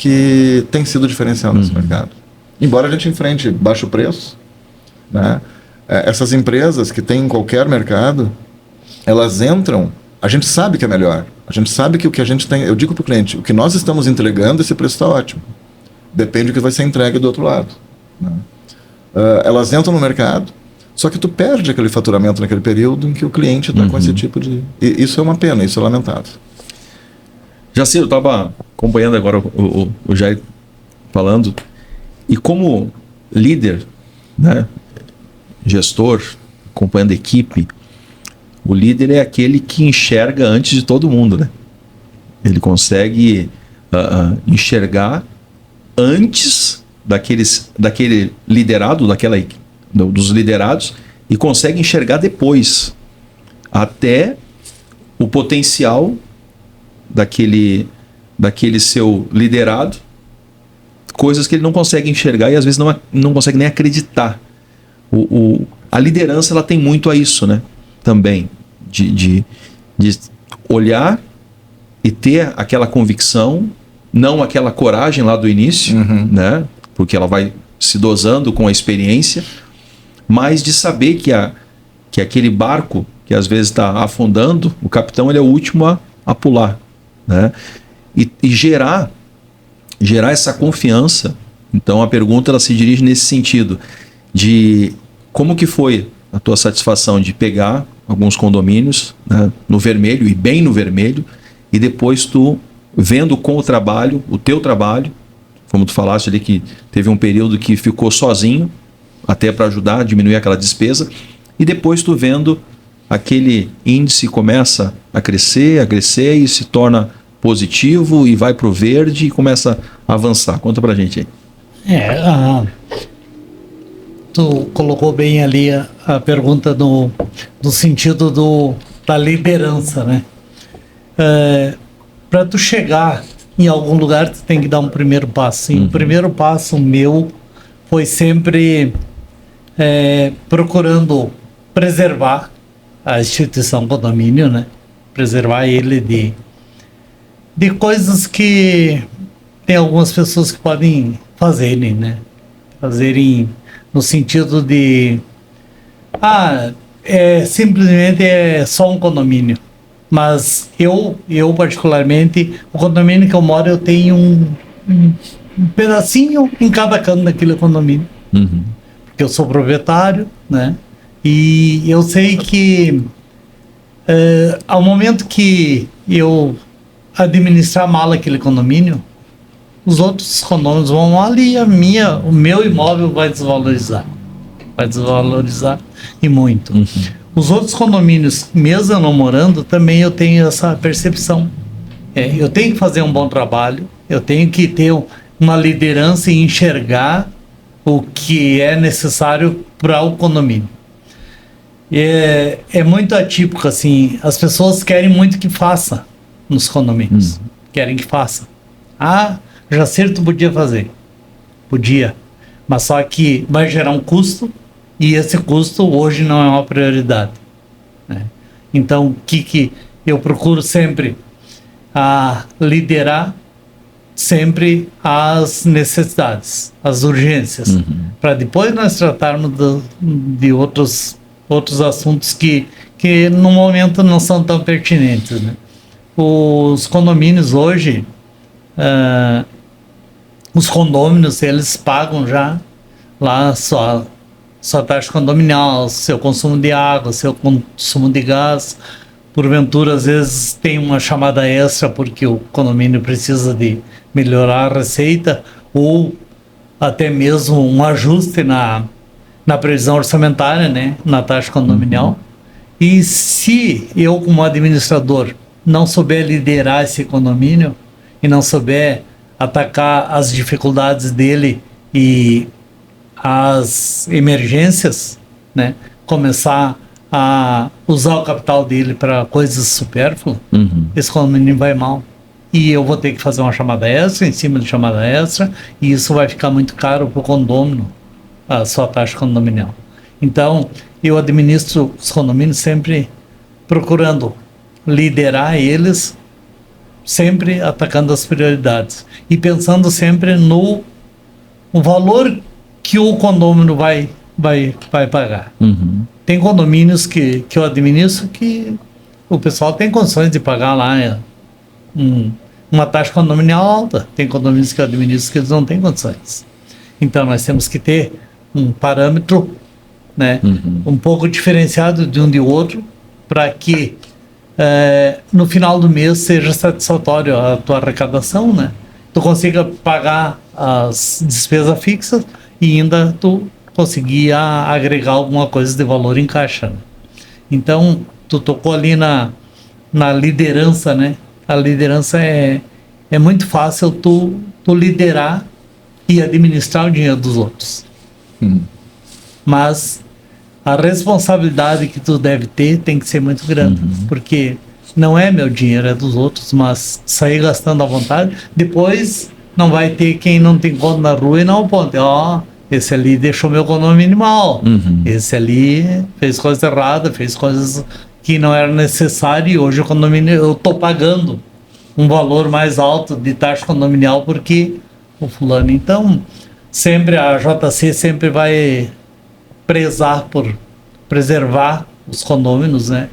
que tem sido diferencial nesse mercado. Embora a gente enfrente baixo preço, né? Essas empresas que têm em qualquer mercado, elas entram, a gente sabe que é melhor. A gente sabe que o que a gente tem, eu digo para o cliente, o que nós estamos entregando, esse preço está ótimo. Depende do que vai ser entregue do outro lado, né? Elas entram no mercado, só que tu perde aquele faturamento naquele período em que o cliente está com esse tipo de... E isso é uma pena, isso é lamentável. Jaci, eu estava acompanhando agora o Jair falando, e como líder, né, gestor, acompanhando a equipe, o líder é aquele que enxerga antes de todo mundo, né? Ele consegue enxergar antes daquele liderado, dos liderados, e consegue enxergar depois, até o potencial daquele seu liderado, coisas que ele não consegue enxergar e às vezes não consegue nem acreditar. A liderança, ela tem muito a isso, né? Também, de olhar e ter aquela convicção, não aquela coragem lá do início, né? Porque ela vai se dosando com a experiência, mas de saber que aquele barco que às vezes está afundando, o capitão, ele é o último a pular, né? E gerar essa confiança. Então a pergunta, ela se dirige nesse sentido de como que foi a tua satisfação de pegar alguns condomínios, né, no vermelho, e bem no vermelho, e depois tu vendo com o trabalho, o teu trabalho, como tu falaste ali que teve um período que ficou sozinho, até para ajudar a diminuir aquela despesa, e depois tu vendo aquele índice começa a crescer e se torna positivo e vai para o verde e começa a avançar. Conta pra gente aí. Tu colocou bem ali a pergunta no sentido da liderança, né? Para tu chegar em algum lugar, tu tem que dar um primeiro passo. E o primeiro passo meu foi sempre procurando preservar a instituição condomínio, né? Preservar ele de coisas que tem algumas pessoas que podem fazerem, né? Fazerem no sentido de simplesmente é só um condomínio. Mas eu particularmente, o condomínio que eu moro, eu tenho um pedacinho em cada canto daquele condomínio. Porque eu sou proprietário, né? E eu sei que ao momento que eu administrar mal aquele condomínio, os outros condomínios vão ali e o meu imóvel vai desvalorizar. Vai desvalorizar e muito. Os outros condomínios, mesmo eu não morando, também eu tenho essa percepção. Eu tenho que fazer um bom trabalho, eu tenho que ter uma liderança e enxergar o que é necessário para o condomínio. É muito atípico, assim, as pessoas querem muito que faça nos condomínios. Querem que faça. Jaci, tu podia fazer. Podia. Mas só que vai gerar um custo, e esse custo hoje não é uma prioridade, né? Então, o que eu procuro sempre? Liderar sempre as necessidades, as urgências, para depois nós tratarmos de outros assuntos que no momento não são tão pertinentes, né? Os condomínios hoje, os condôminos, eles pagam já lá sua taxa condominial, seu consumo de água, seu consumo de gás. Porventura, às vezes tem uma chamada extra porque o condomínio precisa de melhorar a receita, ou até mesmo um ajuste na previsão orçamentária, né, na taxa condominial. E se eu, como administrador, não souber liderar esse condomínio e não souber atacar as dificuldades dele e as emergências, né, começar a usar o capital dele para coisas supérfluas, esse condomínio vai mal. E eu vou ter que fazer uma chamada extra em cima de chamada extra, e isso vai ficar muito caro para o condômino, a sua taxa condominial. Então, eu administro os condomínios sempre procurando liderar eles, sempre atacando as prioridades. e pensando sempre no valor que o condomínio vai pagar. Tem condomínios que eu administro que o pessoal tem condições de pagar lá uma taxa condominial alta. Tem condomínios que eu administro que eles não têm condições. Então nós temos que ter um parâmetro, né, um pouco diferenciado de um de outro, para que no final do mês seja satisfatório a tua arrecadação, né? Tu consiga pagar as despesas fixas e ainda tu conseguir agregar alguma coisa de valor em caixa, né? Então, tu tocou ali na liderança, né? A liderança é muito fácil tu liderar e administrar o dinheiro dos outros. Mas a responsabilidade que tu deve ter tem que ser muito grande, porque não é meu dinheiro, é dos outros, mas sair gastando à vontade, depois não vai ter quem não tem conta na rua e não aponte, esse ali deixou meu condomínio mal, esse ali fez coisa errada, fez coisas que não era necessário e hoje o condomínio, eu tô pagando um valor mais alto de taxa condominial porque o fulano. Então, sempre a JC sempre vai prezar por preservar os condôminos, né?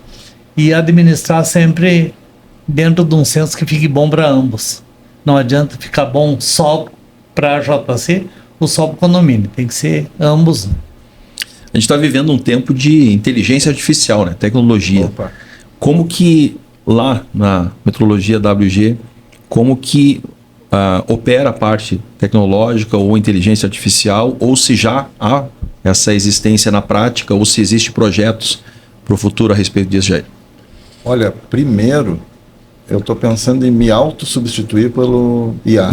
E administrar sempre dentro de um senso que fique bom para ambos. Não adianta ficar bom só para a JC ou só para o condomínio. Tem que ser ambos. A gente está vivendo um tempo de inteligência artificial, né? Tecnologia. Opa. Como que lá na metrologia WG, como que opera a parte tecnológica ou inteligência artificial, ou se já há essa existência na prática, ou se existem projetos para o futuro a respeito disso, Jair? Olha, primeiro, eu estou pensando em me autossubstituir pelo IA.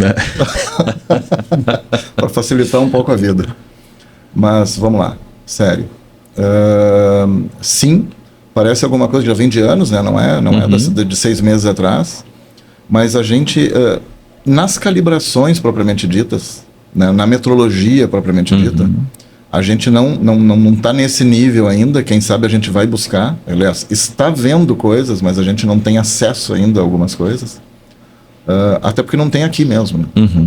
Para facilitar um pouco a vida. Mas, vamos lá, sério. Sim, parece alguma coisa que já vem de anos, né? Não é de 6 meses atrás. Mas a gente, nas calibrações propriamente ditas, né? Na metrologia propriamente dita, a gente não está nesse nível ainda. Quem sabe a gente vai buscar. Aliás, está vendo coisas, mas a gente não tem acesso ainda a algumas coisas. Até porque não tem aqui mesmo. Né?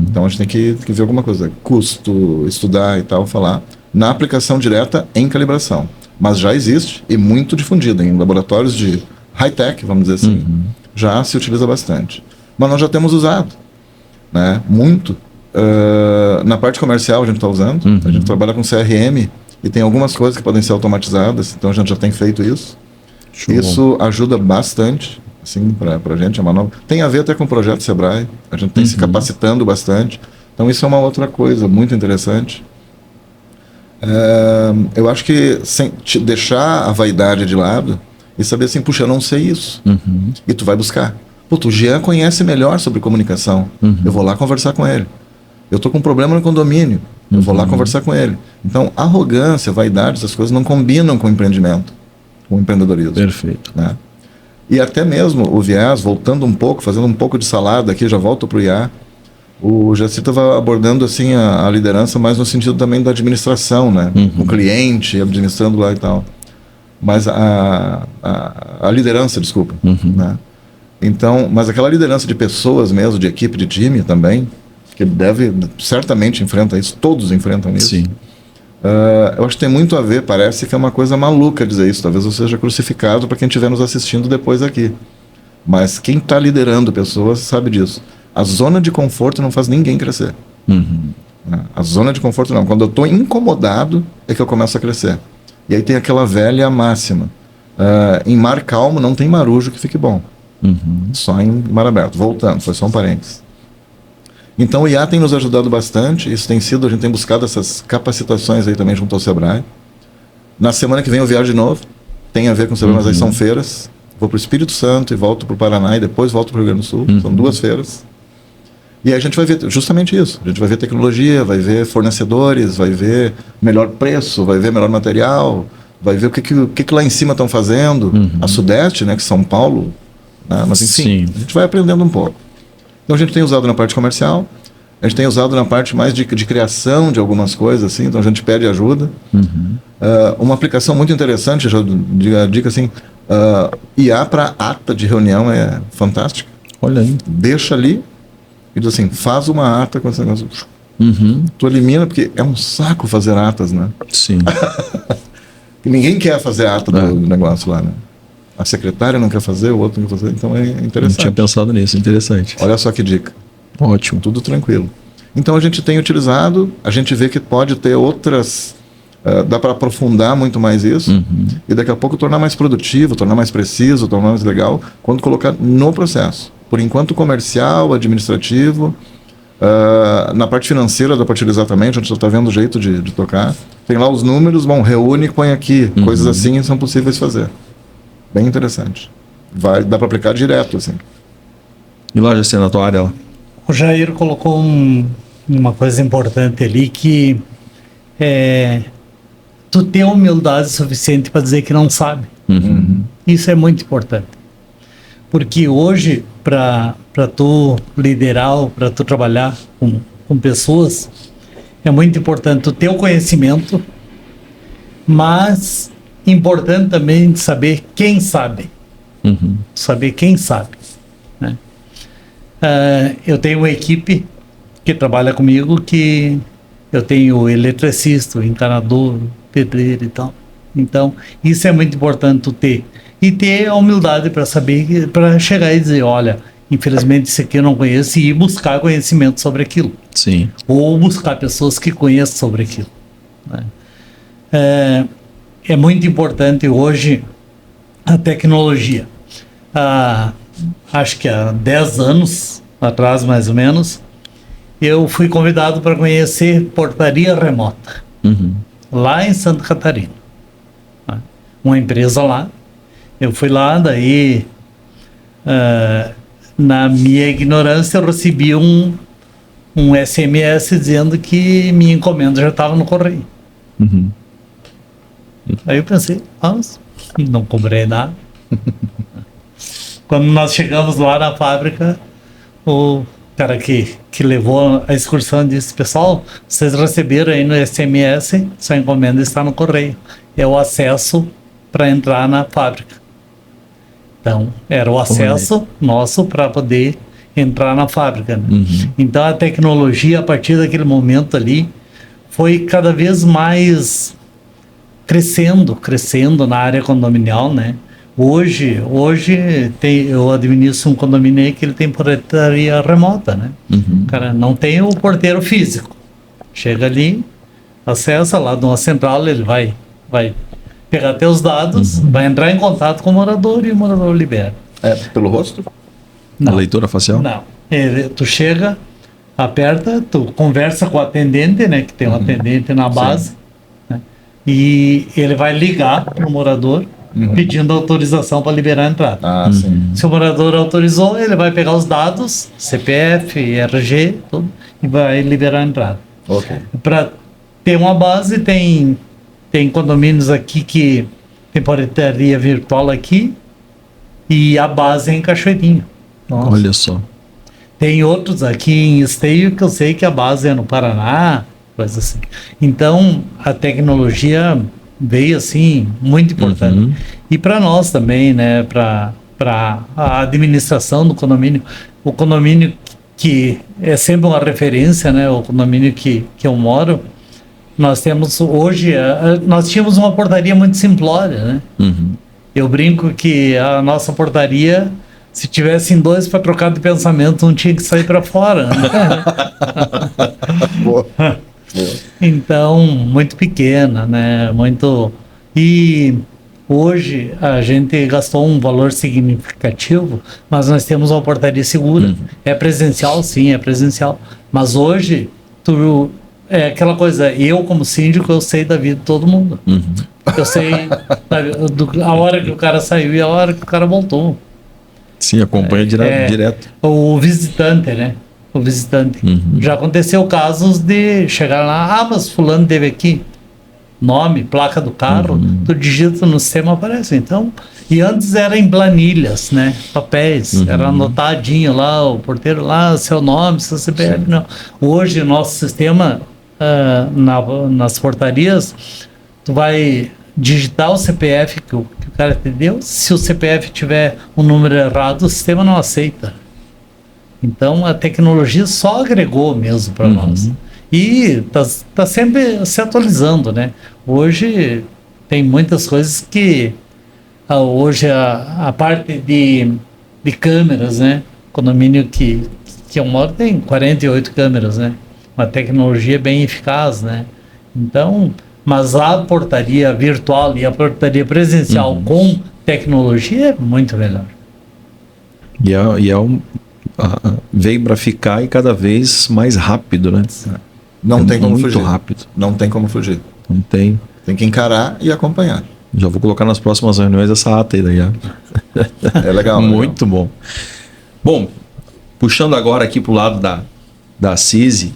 Então a gente tem que ver alguma coisa. Custo, estudar e tal, falar. Na aplicação direta em calibração. Mas já existe e muito difundida em laboratórios de high-tech, vamos dizer assim. Já se utiliza bastante. Mas nós já temos usado, né? Muito. Na parte comercial a gente está usando. A gente trabalha com CRM e tem algumas coisas que podem ser automatizadas, então a gente já tem feito isso. Isso ajuda bastante, assim, para a gente. É uma nova... Tem a ver até com o projeto Sebrae, a gente tem se capacitando bastante. Então isso é uma outra coisa muito interessante. Eu acho que deixar a vaidade de lado e saber assim, puxa, eu não sei isso. E tu vai buscar. Puta, o Jean conhece melhor sobre comunicação. Eu vou lá conversar com ele. Eu tô com um problema no condomínio. Eu vou lá conversar com ele. Então, arrogância, vaidade, essas coisas não combinam com empreendimento, com empreendedorismo. Perfeito. Né? E até mesmo o viés, voltando um pouco, fazendo um pouco de salada aqui, já volto pro IA. O Jaci estava abordando assim a liderança, mais no sentido também da administração, né? O cliente administrando lá e tal. Mas a liderança, desculpa. Né? Então, mas aquela liderança de pessoas mesmo, de equipe, de time também, que certamente enfrenta isso, todos enfrentam isso. Sim. Eu acho que tem muito a ver, parece que é uma coisa maluca dizer isso, talvez eu seja crucificado para quem estiver nos assistindo depois aqui. Mas quem está liderando pessoas sabe disso. A zona de conforto não faz ninguém crescer. A zona de conforto não. Quando eu estou incomodado é que eu começo a crescer. E aí tem aquela velha máxima. Em mar calmo não tem marujo que fique bom. Só em mar aberto. Voltando, foi só um parênteses. Então o IA tem nos ajudado bastante. Isso tem sido, a gente tem buscado essas capacitações aí também junto ao Sebrae. Na semana que vem eu viajo de novo. Tem a ver com o Sebrae, mas aí são feiras. Vou para o Espírito Santo e volto para o Paraná e depois volto para o Rio Grande do Sul. São 2 feiras. E aí a gente vai ver justamente isso. A gente vai ver tecnologia, vai ver fornecedores, vai ver melhor preço, vai ver melhor material, vai ver o que lá em cima estão fazendo. A Sudeste, né, que São Paulo. Né, mas enfim, a gente vai aprendendo um pouco. Então a gente tem usado na parte comercial, a gente tem usado na parte mais de criação de algumas coisas, assim, então a gente pede ajuda. Uma aplicação muito interessante, já dica assim, IA para ata de reunião é fantástica. Olha aí. Deixa ali, e diz assim, faz uma ata com esse negócio. Uhum. Tu elimina, porque é um saco fazer atas, né? Sim. E ninguém quer fazer ata do negócio lá, né? A secretária não quer fazer, o outro não quer fazer, então é Não interessante. tinha pensado nisso, interessante. Olha só que dica. Ótimo. Tudo tranquilo. Então a gente tem utilizado, a gente vê que pode ter outras, dá para aprofundar muito mais isso, Uhum. e daqui a pouco tornar mais produtivo, tornar mais preciso, tornar mais legal, quando colocar no processo. Por enquanto comercial, administrativo, na parte financeira dá para utilizar também, a gente já está vendo o jeito de tocar. Tem lá os números, bom, reúne e põe aqui, coisas assim são possíveis fazer. Bem interessante. Dá para aplicar direto, assim. E lá, Jaci, na tua área, lá? O Jair colocou uma coisa importante ali, que é tu ter humildade suficiente para dizer que não sabe. Uhum. Isso é muito importante. Porque hoje, para tu liderar ou para tu trabalhar com pessoas, é muito importante tu ter o conhecimento, mas importante também saber quem sabe. Uhum. Saber quem sabe, né? Eu tenho uma equipe que trabalha comigo, que eu tenho o eletricista, o encanador, o pedreiro e tal. Então, isso é muito importante tu ter. E ter a humildade para saber, para chegar e dizer, olha, infelizmente isso aqui eu não conheço, e ir buscar conhecimento sobre aquilo. Sim. Ou buscar pessoas que conheçam sobre aquilo, né? É muito importante hoje a tecnologia. Acho que há 10 anos atrás, mais ou menos, eu fui convidado para conhecer portaria remota, Uhum. lá em Santa Catarina, né? Uma empresa lá. Eu fui lá, daí, na minha ignorância, eu recebi um SMS dizendo que minha encomenda já estava no correio. Uhum. Aí eu pensei, nossa, não cobrei nada. Quando nós chegamos lá na fábrica, o cara que levou a excursão disse, pessoal, vocês receberam aí no SMS, sua encomenda está no correio. É o acesso para entrar na fábrica. Então, era o acesso nosso para poder entrar na fábrica, né? Uhum. Então, a tecnologia, a partir daquele momento ali, foi cada vez mais crescendo na área condominial, né? Hoje eu administro um condomínio aí que ele tem portaria remota, né? Uhum. Cara, não tem o porteiro físico. Chega ali, acessa lá de uma central, ele vai pegar teus dados, vai entrar em contato com o morador e o morador libera. É pelo rosto? A leitura facial? Não. Tu chega, aperta, tu conversa com o atendente, né? Que tem um atendente na base, né, e ele vai ligar pro morador pedindo autorização para liberar a entrada. Ah, sim. Se o morador autorizou, ele vai pegar os dados, CPF, RG, tudo, e vai liberar a entrada. Ok. Para ter uma base, tem condomínios aqui que tem portaria virtual aqui, e a base é em Cachoeirinho. Olha só. Tem outros aqui em Esteio que eu sei que a base é no Paraná, coisa assim. Então, a tecnologia veio assim, muito importante. Uhum. E para nós também, né, para a administração do condomínio, o condomínio que é sempre uma referência, né, o condomínio que eu moro, nós temos hoje, nós tínhamos uma portaria muito simplória, né? Uhum. Eu brinco que a nossa portaria, se tivessem dois para trocar de pensamento, não tinha que sair para fora, né? Boa. Então, muito pequena, né? Muito. E hoje a gente gastou um valor significativo, mas nós temos uma portaria segura. É presencial, sim, é presencial. Mas hoje, é aquela coisa, eu como síndico, eu sei da vida de todo mundo. Uhum. Eu sei a hora que o cara saiu e a hora que o cara voltou. Sim, acompanha direto. O visitante, né? O visitante. Uhum. Já aconteceu casos de chegar lá, mas fulano teve aqui. Nome, placa do carro, tu digita no sistema, aparece. Então, e antes era em planilhas, né? Papéis, era anotadinho lá, o porteiro lá, seu nome, seu CPF, não. Hoje, o nosso sistema, nas portarias, tu vai digitar o CPF que o cara te deu. Se o CPF tiver um número errado, o sistema não aceita. Então a tecnologia só agregou mesmo para nós. E tá sempre se atualizando, né? Hoje tem muitas coisas que hoje a parte de câmeras, né? O condomínio que eu moro tem 48 câmeras, né? Uma tecnologia bem eficaz, né? Então, mas a portaria virtual e a portaria presencial com tecnologia é muito melhor. Veio para ficar e cada vez mais rápido, né? Não tem como muito fugir. Rápido. Não tem como fugir. Não tem. Tem que encarar e acompanhar. Já vou colocar nas próximas reuniões essa ata aí já. É legal. Muito bom. Bom, puxando agora aqui para o lado da CISI,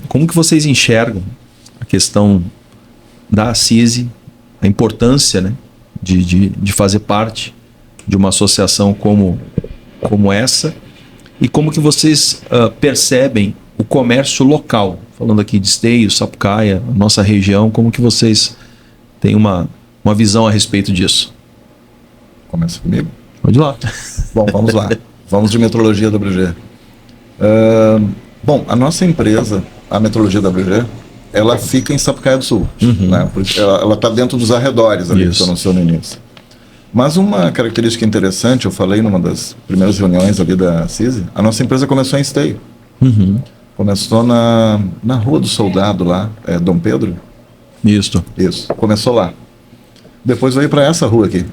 como que vocês enxergam a questão da CISI, a importância, né, de fazer parte de uma associação como essa, e como que vocês percebem o comércio local, falando aqui de Esteio, Sapucaia, nossa região, como que vocês têm uma visão a respeito disso? Começa comigo? Pode ir lá. Bom, vamos lá. Vamos de Metrologia WG. Bom, a nossa empresa, a Metrologia WG, ela fica em Sapucaia do Sul, né? Porque ela está dentro dos arredores ali, que eu anunciei no início. Mas uma característica interessante, eu falei numa das primeiras reuniões ali da CISI, a nossa empresa começou em Esteio. Começou na Rua do Soldado lá, Dom Pedro. Isso. Começou lá. Depois veio para essa rua aqui,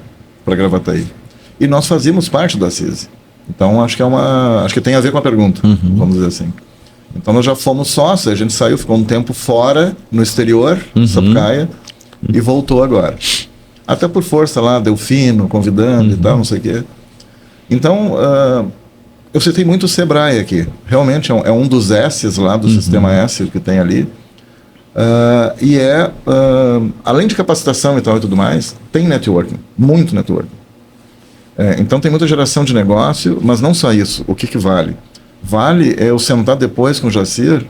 para Gravataí. E nós fazíamos parte da CISI. Então acho que tem a ver com a pergunta, vamos dizer assim. Então nós já fomos sócios, a gente saiu, ficou um tempo fora, no exterior, Sapucaia, e voltou agora. Até por força lá, Delfino, convidando e tal, não sei o quê. Então, eu citei muito o Sebrae aqui. Realmente é um dos S's lá do Sistema S que tem ali. Além de capacitação e tal e tudo mais, tem networking, muito networking. Então tem muita geração de negócio, mas não só isso. O que vale? Vale eu sentar depois com o Jacir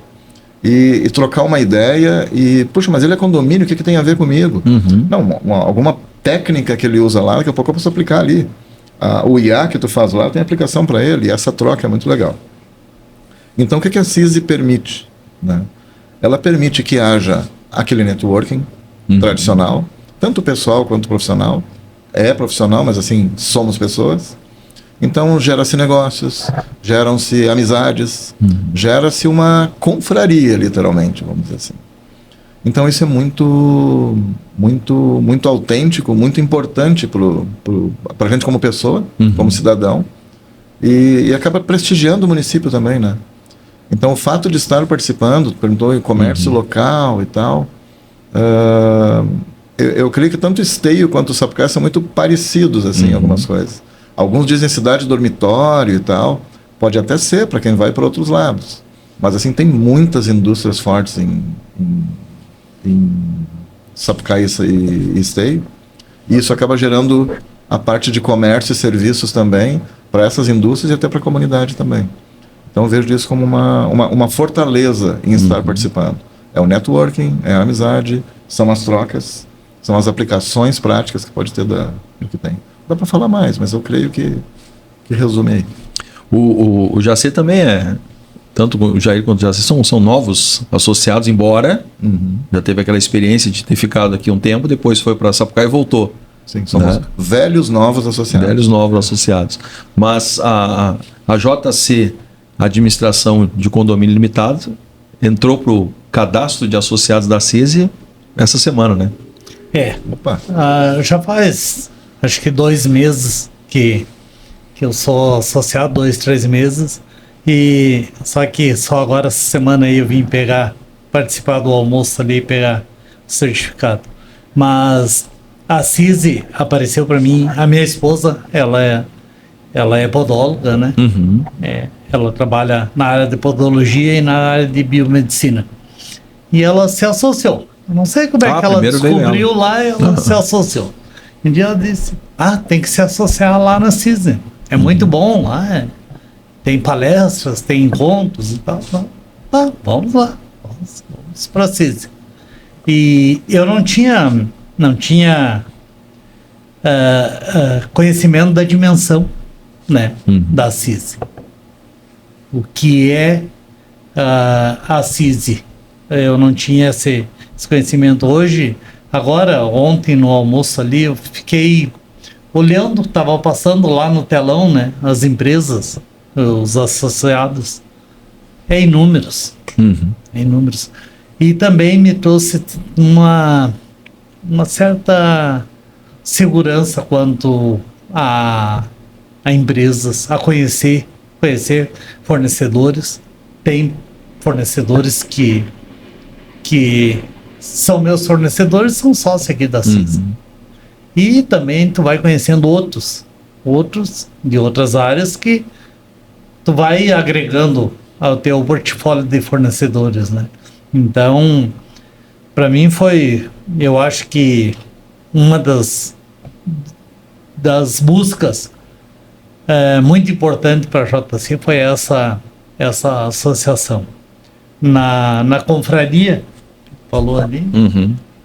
e trocar uma ideia e, puxa, mas ele é condomínio, o que tem a ver comigo? Não, alguma técnica que ele usa lá, daqui a pouco eu posso aplicar ali. O IA que tu faz lá tem aplicação para ele, e essa troca é muito legal. Então o que a CISI permite? Né? Ela permite que haja aquele networking tradicional, tanto pessoal quanto profissional. É profissional, mas assim, somos pessoas. Então gera-se negócios, geram-se amizades, gera-se uma confraria, literalmente, vamos dizer assim. Então isso é muito autêntico, muito importante para a gente como pessoa, como cidadão, e acaba prestigiando o município também, né? Então o fato de estar participando, perguntou em comércio local e tal, eu creio que tanto Esteio quanto o Sapucaia são muito parecidos assim, em algumas coisas. Alguns dizem cidade dormitório e tal, pode até ser para quem vai para outros lados, mas assim tem muitas indústrias fortes em Sapucaia e Esteio, e isso acaba gerando a parte de comércio e serviços também para essas indústrias e até para a comunidade também. Então eu vejo isso como uma fortaleza em estar participando. É o networking, é a amizade, são as trocas, são as aplicações práticas que pode ter do que tem. Dá para falar mais, mas eu creio que resume aí. O Jacir também tanto o Jair quanto o Jacir são novos associados, embora já teve aquela experiência de ter ficado aqui um tempo, depois foi para Sapucaia e voltou. Sim, somos velhos novos associados. Velhos novos associados. Mas a JC, Administração de Condomínio Limitado, entrou para o cadastro de associados da CISI essa semana, né? Opa. Já faz, acho que 2 meses que eu sou associado, 2, 3 meses. E só agora essa semana aí eu vim participar do almoço ali e pegar o certificado. Mas a CISI apareceu para mim, a minha esposa, ela é podóloga, né? Ela trabalha na área de podologia e na área de biomedicina. E ela se associou. Eu não sei como é que ela descobriu lá, ela se associou. Um dia ela disse, tem que se associar lá na CISI. É muito bom lá, tem palestras, tem encontros e tal. Vamos lá, vamos para a CISI. E eu não tinha conhecimento da dimensão, né, da CISI. o que é a CISI. Eu não tinha esse conhecimento. Ontem no almoço ali, eu fiquei olhando, estava passando lá no telão, né, as empresas, os associados. É inúmeros. É inúmeros. E também me trouxe uma certa segurança quanto a empresas, a conhecer fornecedores. Tem fornecedores que são meus fornecedores, são sócios aqui da CISI. E também tu vai conhecendo outros de outras áreas que tu vai agregando ao teu portfólio de fornecedores, né? Então, para mim eu acho que uma das buscas muito importante para a JC foi essa associação. Na confraria, falou ali,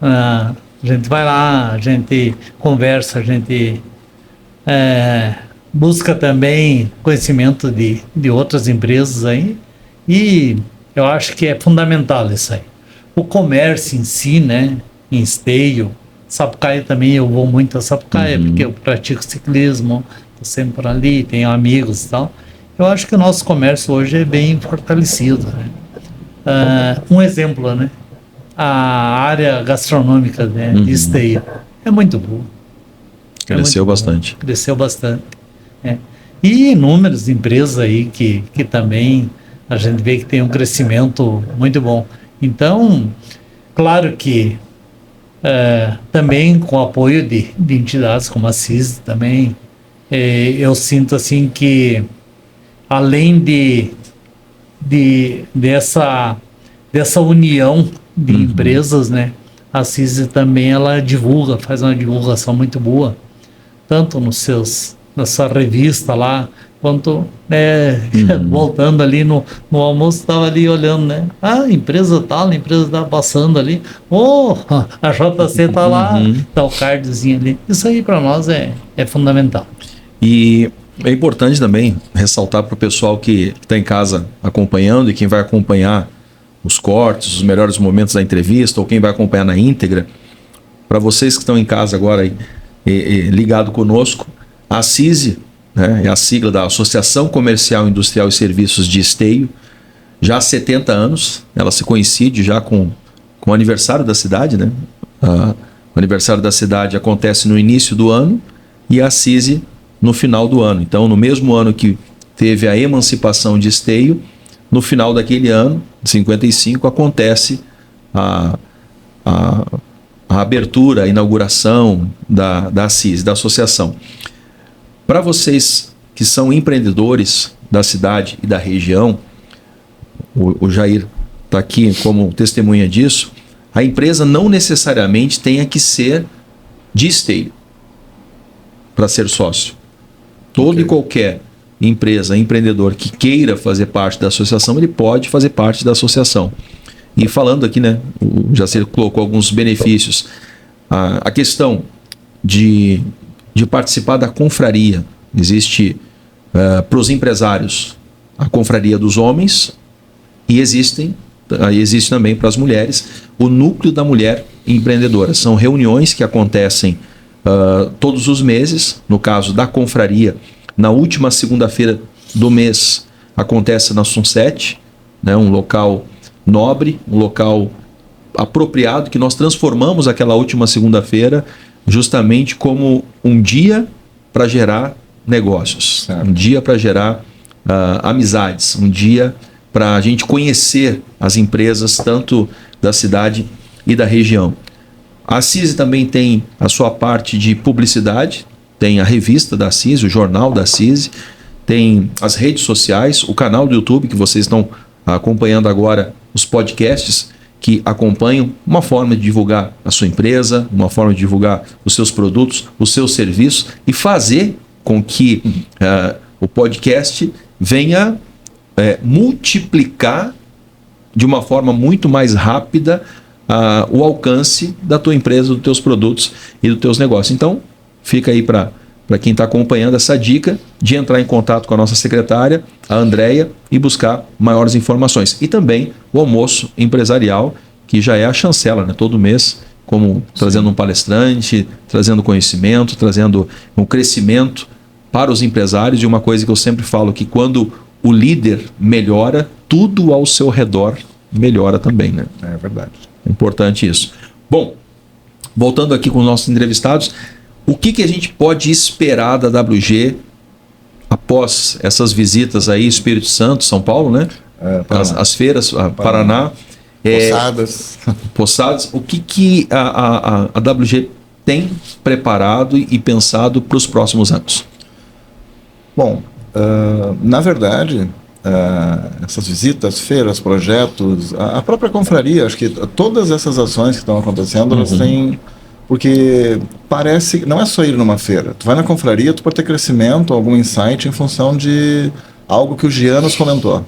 a gente vai lá, a gente conversa, a gente busca também conhecimento de outras empresas aí, e eu acho que é fundamental isso aí. O comércio em si, né, em Esteio, Sapucaia também, eu vou muito a Sapucaia, porque eu pratico ciclismo, estou sempre por ali, tenho amigos e tal. Eu acho que o nosso comércio hoje é bem fortalecido, né? Um exemplo, né? A área gastronômica, né, de Esteio é muito boa. Cresceu bastante. Cresceu bastante. E inúmeras empresas aí que também a gente vê que tem um crescimento muito bom. Então, claro que também com o apoio de entidades como a CISI também, eu sinto assim que além dessa união de empresas, né, a CISI também ela faz uma divulgação muito boa, tanto na sua revista lá, quanto voltando ali no almoço, estava ali olhando, né? A empresa tá passando ali, a JC tá lá, tá o cardzinho ali. Isso aí para nós é fundamental. E é importante também ressaltar para o pessoal que está em casa acompanhando e quem vai acompanhar os cortes, os melhores momentos da entrevista, ou quem vai acompanhar na íntegra, para vocês que estão em casa agora ligado conosco, a CISI, né, é a sigla da Associação Comercial, Industrial e Serviços de Esteio, já há 70 anos, ela se coincide já com o aniversário da cidade, né? O aniversário da cidade acontece no início do ano e a CISI no final do ano. Então, no mesmo ano que teve a emancipação de Esteio, no final daquele ano, de 55, acontece a abertura, a inauguração da CISI, da associação. Para vocês que são empreendedores da cidade e da região, o Jair está aqui como testemunha disso, a empresa não necessariamente tenha que ser de Esteio para ser sócio. Todo e qualquer empresa, empreendedor que queira fazer parte da associação, ele pode fazer parte da associação. E falando aqui, né, o Jair colocou alguns benefícios. A questão de participar da confraria. Existe para os empresários a confraria dos homens e existe também para as mulheres o núcleo da mulher empreendedora. São reuniões que acontecem todos os meses. No caso da confraria, na última segunda-feira do mês acontece na Sunset, né, um local nobre, um local apropriado, que nós transformamos aquela última segunda-feira justamente como um dia para gerar negócios, certo. Um dia para gerar amizades, um dia para a gente conhecer as empresas tanto da cidade e da região. A CISI também tem a sua parte de publicidade, tem a revista da CISI, o jornal da CISI, tem as redes sociais, o canal do YouTube que vocês estão acompanhando agora, os podcasts que acompanham, uma forma de divulgar a sua empresa, uma forma de divulgar os seus produtos, os seus serviços e fazer com que o podcast venha multiplicar de uma forma muito mais rápida o alcance da tua empresa, dos teus produtos e dos teus negócios. Então, fica aí para para quem está acompanhando essa dica de entrar em contato com a nossa secretária, a Andréia, e buscar maiores informações. E também o almoço empresarial, que já é a chancela, né? Todo mês, como trazendo um palestrante, trazendo conhecimento, trazendo um crescimento para os empresários. E uma coisa que eu sempre falo, que quando o líder melhora, tudo ao seu redor melhora também, né? É verdade. É importante isso. Bom, voltando aqui com os nossos entrevistados, o que a gente pode esperar da WG após essas visitas aí, Espírito Santo, São Paulo, né? As feiras, Paraná. Poçadas. O que a WG tem preparado e pensado para os próximos anos? Bom, na verdade, essas visitas, feiras, projetos, a própria confraria, acho que todas essas ações que estão acontecendo, elas têm... Porque parece... Não é só ir numa feira. Tu vai na confraria, tu pode ter crescimento, algum insight em função de algo que o Gianos comentou.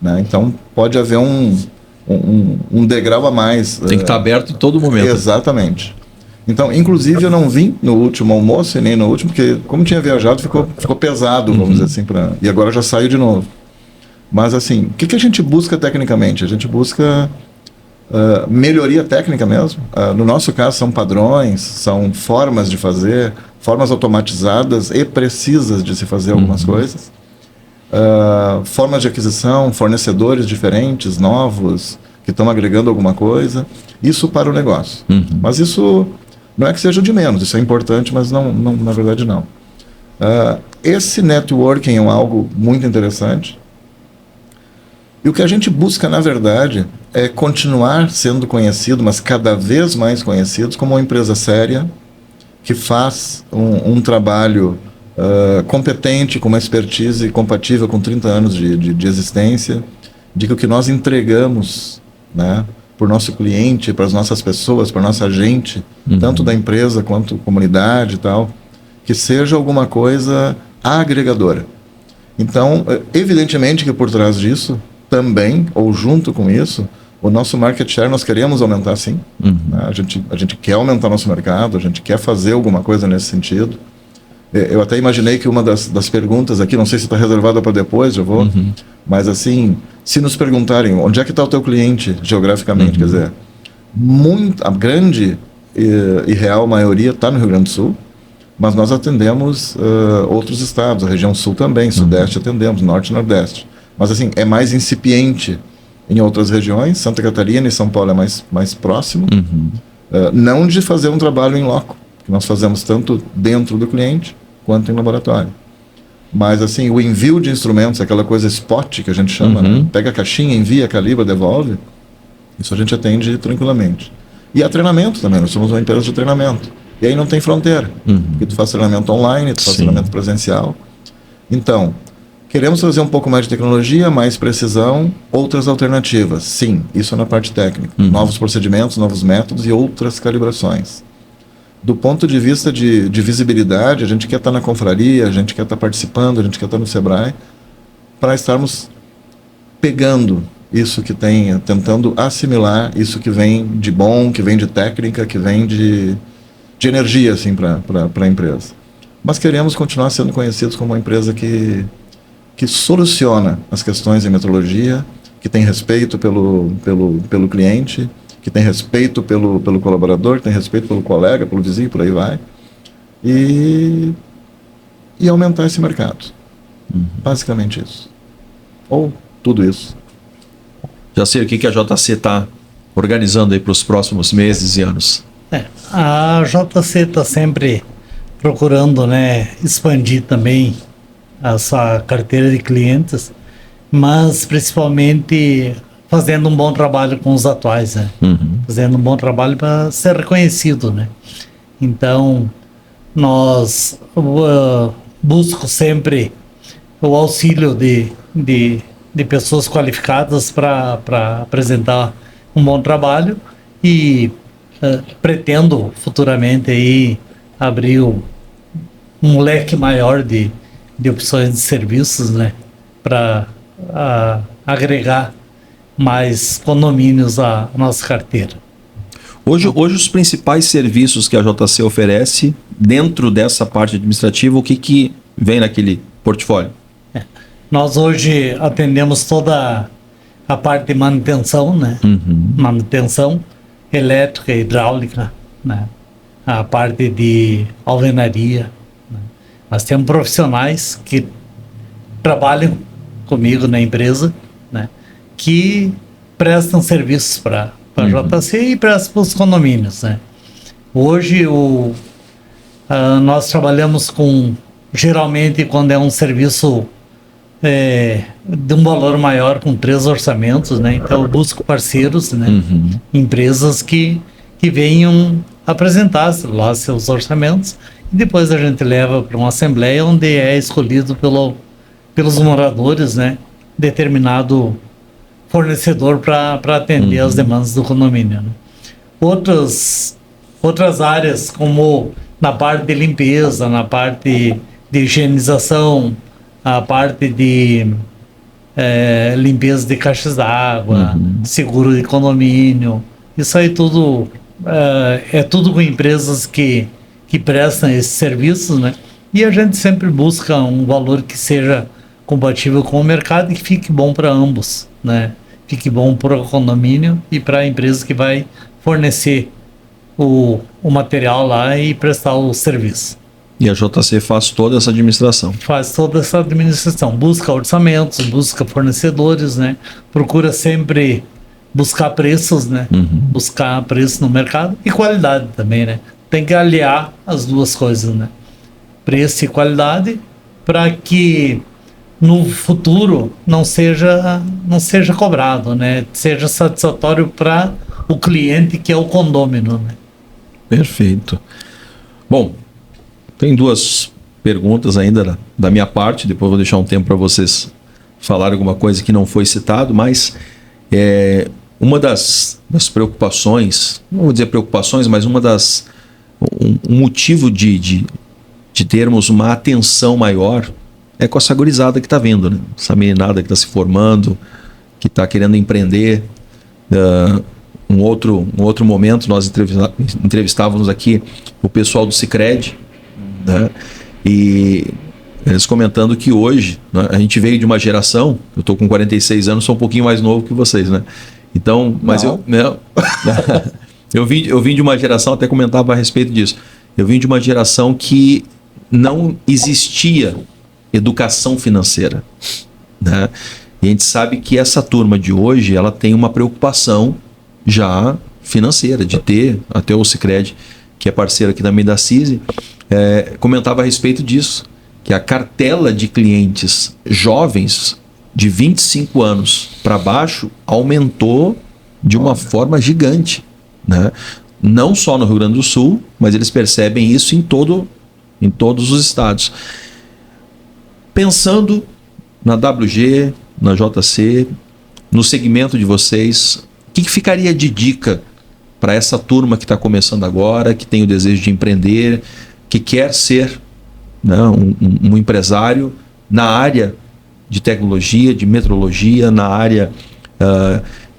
Né? Então, pode haver um degrau a mais. Tem que estar aberto em todo momento. Exatamente. Então, inclusive, eu não vim no último almoço e nem no último, porque como tinha viajado, ficou pesado, vamos dizer assim. E agora já saiu de novo. Mas, assim, o que a gente busca tecnicamente? A gente busca melhoria técnica mesmo. No nosso caso, são padrões, são formas de fazer, formas automatizadas e precisas de se fazer algumas coisas. Formas de aquisição, fornecedores diferentes, novos, que estão agregando alguma coisa. Isso para o negócio. Mas isso não é que seja de menos, isso é importante, mas não, na verdade não. Esse networking é algo muito interessante. E o que a gente busca, na verdade, é continuar sendo conhecido, mas cada vez mais conhecidos, como uma empresa séria, que faz um trabalho competente, com uma expertise compatível com 30 anos de existência, de que o que nós entregamos, né, para o nosso cliente, para as nossas pessoas, para a nossa gente, tanto da empresa quanto comunidade e tal, que seja alguma coisa agregadora. Então, evidentemente que por trás disso, também, ou junto com isso, o nosso market share nós queremos aumentar sim. Né? A gente quer aumentar nosso mercado, a gente quer fazer alguma coisa nesse sentido. Eu até imaginei que uma das perguntas aqui, não sei se está reservada para depois, eu vou, mas assim, se nos perguntarem onde é que está o teu cliente geograficamente, quer dizer, a grande e real maioria está no Rio Grande do Sul, mas nós atendemos outros estados, a região sul também, sudeste atendemos, norte e nordeste. Mas assim, é mais incipiente em outras regiões, Santa Catarina e São Paulo é mais próximo, não de fazer um trabalho em loco, que nós fazemos tanto dentro do cliente quanto em laboratório. Mas assim, o envio de instrumentos, aquela coisa spot que a gente chama, né? Pega a caixinha, envia, calibra, devolve, isso a gente atende tranquilamente. E há treinamento também, nós somos uma empresa de treinamento. E aí não tem fronteira, porque tu faz treinamento online, tu faz treinamento presencial. Então, queremos fazer um pouco mais de tecnologia, mais precisão, outras alternativas. Sim, isso é na parte técnica. Novos procedimentos, novos métodos e outras calibrações. Do ponto de vista de visibilidade, a gente quer estar na confraria, a gente quer estar participando, a gente quer estar no Sebrae, para estarmos pegando isso que tem, tentando assimilar isso que vem de bom, que vem de técnica, que vem de energia assim, para a empresa. Mas queremos continuar sendo conhecidos como uma empresa que soluciona as questões em metrologia, que tem respeito pelo cliente, que tem respeito pelo colaborador, que tem respeito pelo colega, pelo vizinho, por aí vai, e aumentar esse mercado. Basicamente isso. Ou tudo isso. Já sei o que a JC está organizando aí para os próximos meses e anos. A JC está sempre procurando, né, expandir também a sua carteira de clientes, mas principalmente fazendo um bom trabalho com os atuais, né? Fazendo um bom trabalho para ser reconhecido, né? Então, nós busco sempre o auxílio de pessoas qualificadas para apresentar um bom trabalho e pretendo futuramente aí abrir um leque maior de opções de serviços, né, para agregar mais condomínios à nossa carteira. Hoje os principais serviços que a JC oferece dentro dessa parte administrativa, o que vem naquele portfólio? Nós hoje atendemos toda a parte de manutenção, né? Manutenção elétrica, hidráulica, né? A parte de alvenaria, né? Nós temos profissionais que trabalham comigo na empresa, né? Que prestam serviços para a JC e prestam para os condomínios, né? Hoje nós trabalhamos com, geralmente quando é um serviço de um valor maior, com 3 orçamentos, né? Então eu busco parceiros, né? Empresas que venham apresentar lá seus orçamentos, e depois a gente leva para uma assembleia onde é escolhido pelos moradores, né? Determinado fornecedor para atender as demandas do condomínio, né? Outras áreas, como na parte de limpeza, na parte de higienização, a parte de limpeza de caixas d'água, seguro de condomínio, isso aí tudo é tudo com empresas que prestam esses serviços, né? E a gente sempre busca um valor que seja compatível com o mercado e que fique bom para ambos, né? Fique bom para o condomínio e para a empresa que vai fornecer o material lá e prestar o serviço. E a JC faz toda essa administração? Faz toda essa administração, busca orçamentos, busca fornecedores, né? Procura sempre buscar preços, né? Buscar preço no mercado e qualidade também, né? Tem que aliar as duas coisas, né? Preço e qualidade, para que no futuro não seja cobrado, né? Seja satisfatório para o cliente, que é o condômino, né? Perfeito. Bom, tem 2 perguntas ainda da minha parte, depois vou deixar um tempo para vocês falarem alguma coisa que não foi citado, mas uma das preocupações, não vou dizer preocupações, mas um motivo de termos uma atenção maior é com essa gurizada que está vindo, né? Essa meninada que está se formando, que está querendo empreender. Um outro momento nós entrevistávamos aqui o pessoal do Sicredi, né? E eles comentando que hoje, né, a gente veio de uma geração, eu estou com 46 anos, sou um pouquinho mais novo que vocês, né? Então, mas eu vim de uma geração, até comentava a respeito disso, eu vim de uma geração que não existia educação financeira, né? E a gente sabe que essa turma de hoje, ela tem uma preocupação já financeira, de ter, até o Sicredi, que é parceiro aqui também da CISI, comentava a respeito disso, que a cartela de clientes jovens de 25 anos para baixo aumentou de uma forma gigante, né? Não só no Rio Grande do Sul, mas eles percebem isso em todos os estados. Pensando na WG, na JC, no segmento de vocês, o que ficaria de dica para essa turma que está começando agora, que tem o desejo de empreender, que quer ser, né, um empresário na área de tecnologia, de metrologia, na área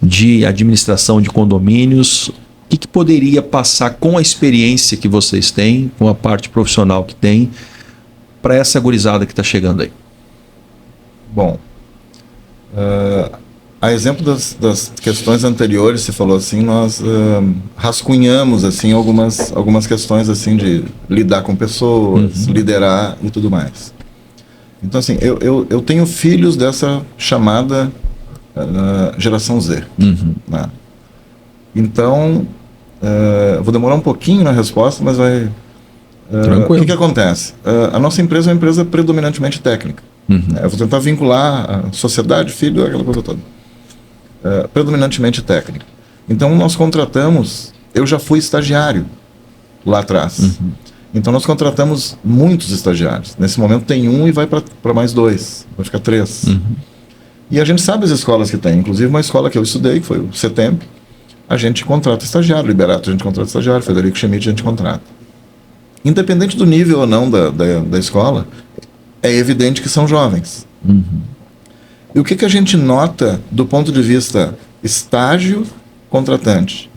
de administração de condomínios? O que poderia passar com a experiência que vocês têm, com a parte profissional que tem, para essa gurizada que está chegando aí? Bom, a exemplo das questões anteriores, você falou assim, nós rascunhamos assim algumas questões assim de lidar com pessoas, liderar e tudo mais. Então assim, eu tenho filhos dessa chamada geração Z, né? Então vou demorar um pouquinho na resposta, mas vai. O que acontece? A nossa empresa é uma empresa predominantemente técnica. Eu vou tentar vincular a sociedade, filho, aquela coisa toda. Predominantemente técnica. Então nós contratamos, eu já fui estagiário lá atrás. Então nós contratamos muitos estagiários. Nesse momento tem 1 e vai para mais 2, vai ficar 3. E a gente sabe as escolas que tem, inclusive uma escola que eu estudei, que foi o CETEMP, a gente contrata estagiário, Liberato a gente contrata estagiário, Frederico Schmidt a gente contrata. Independente do nível ou não da escola, é evidente que são jovens. E o que a gente nota do ponto de vista estágio contratante?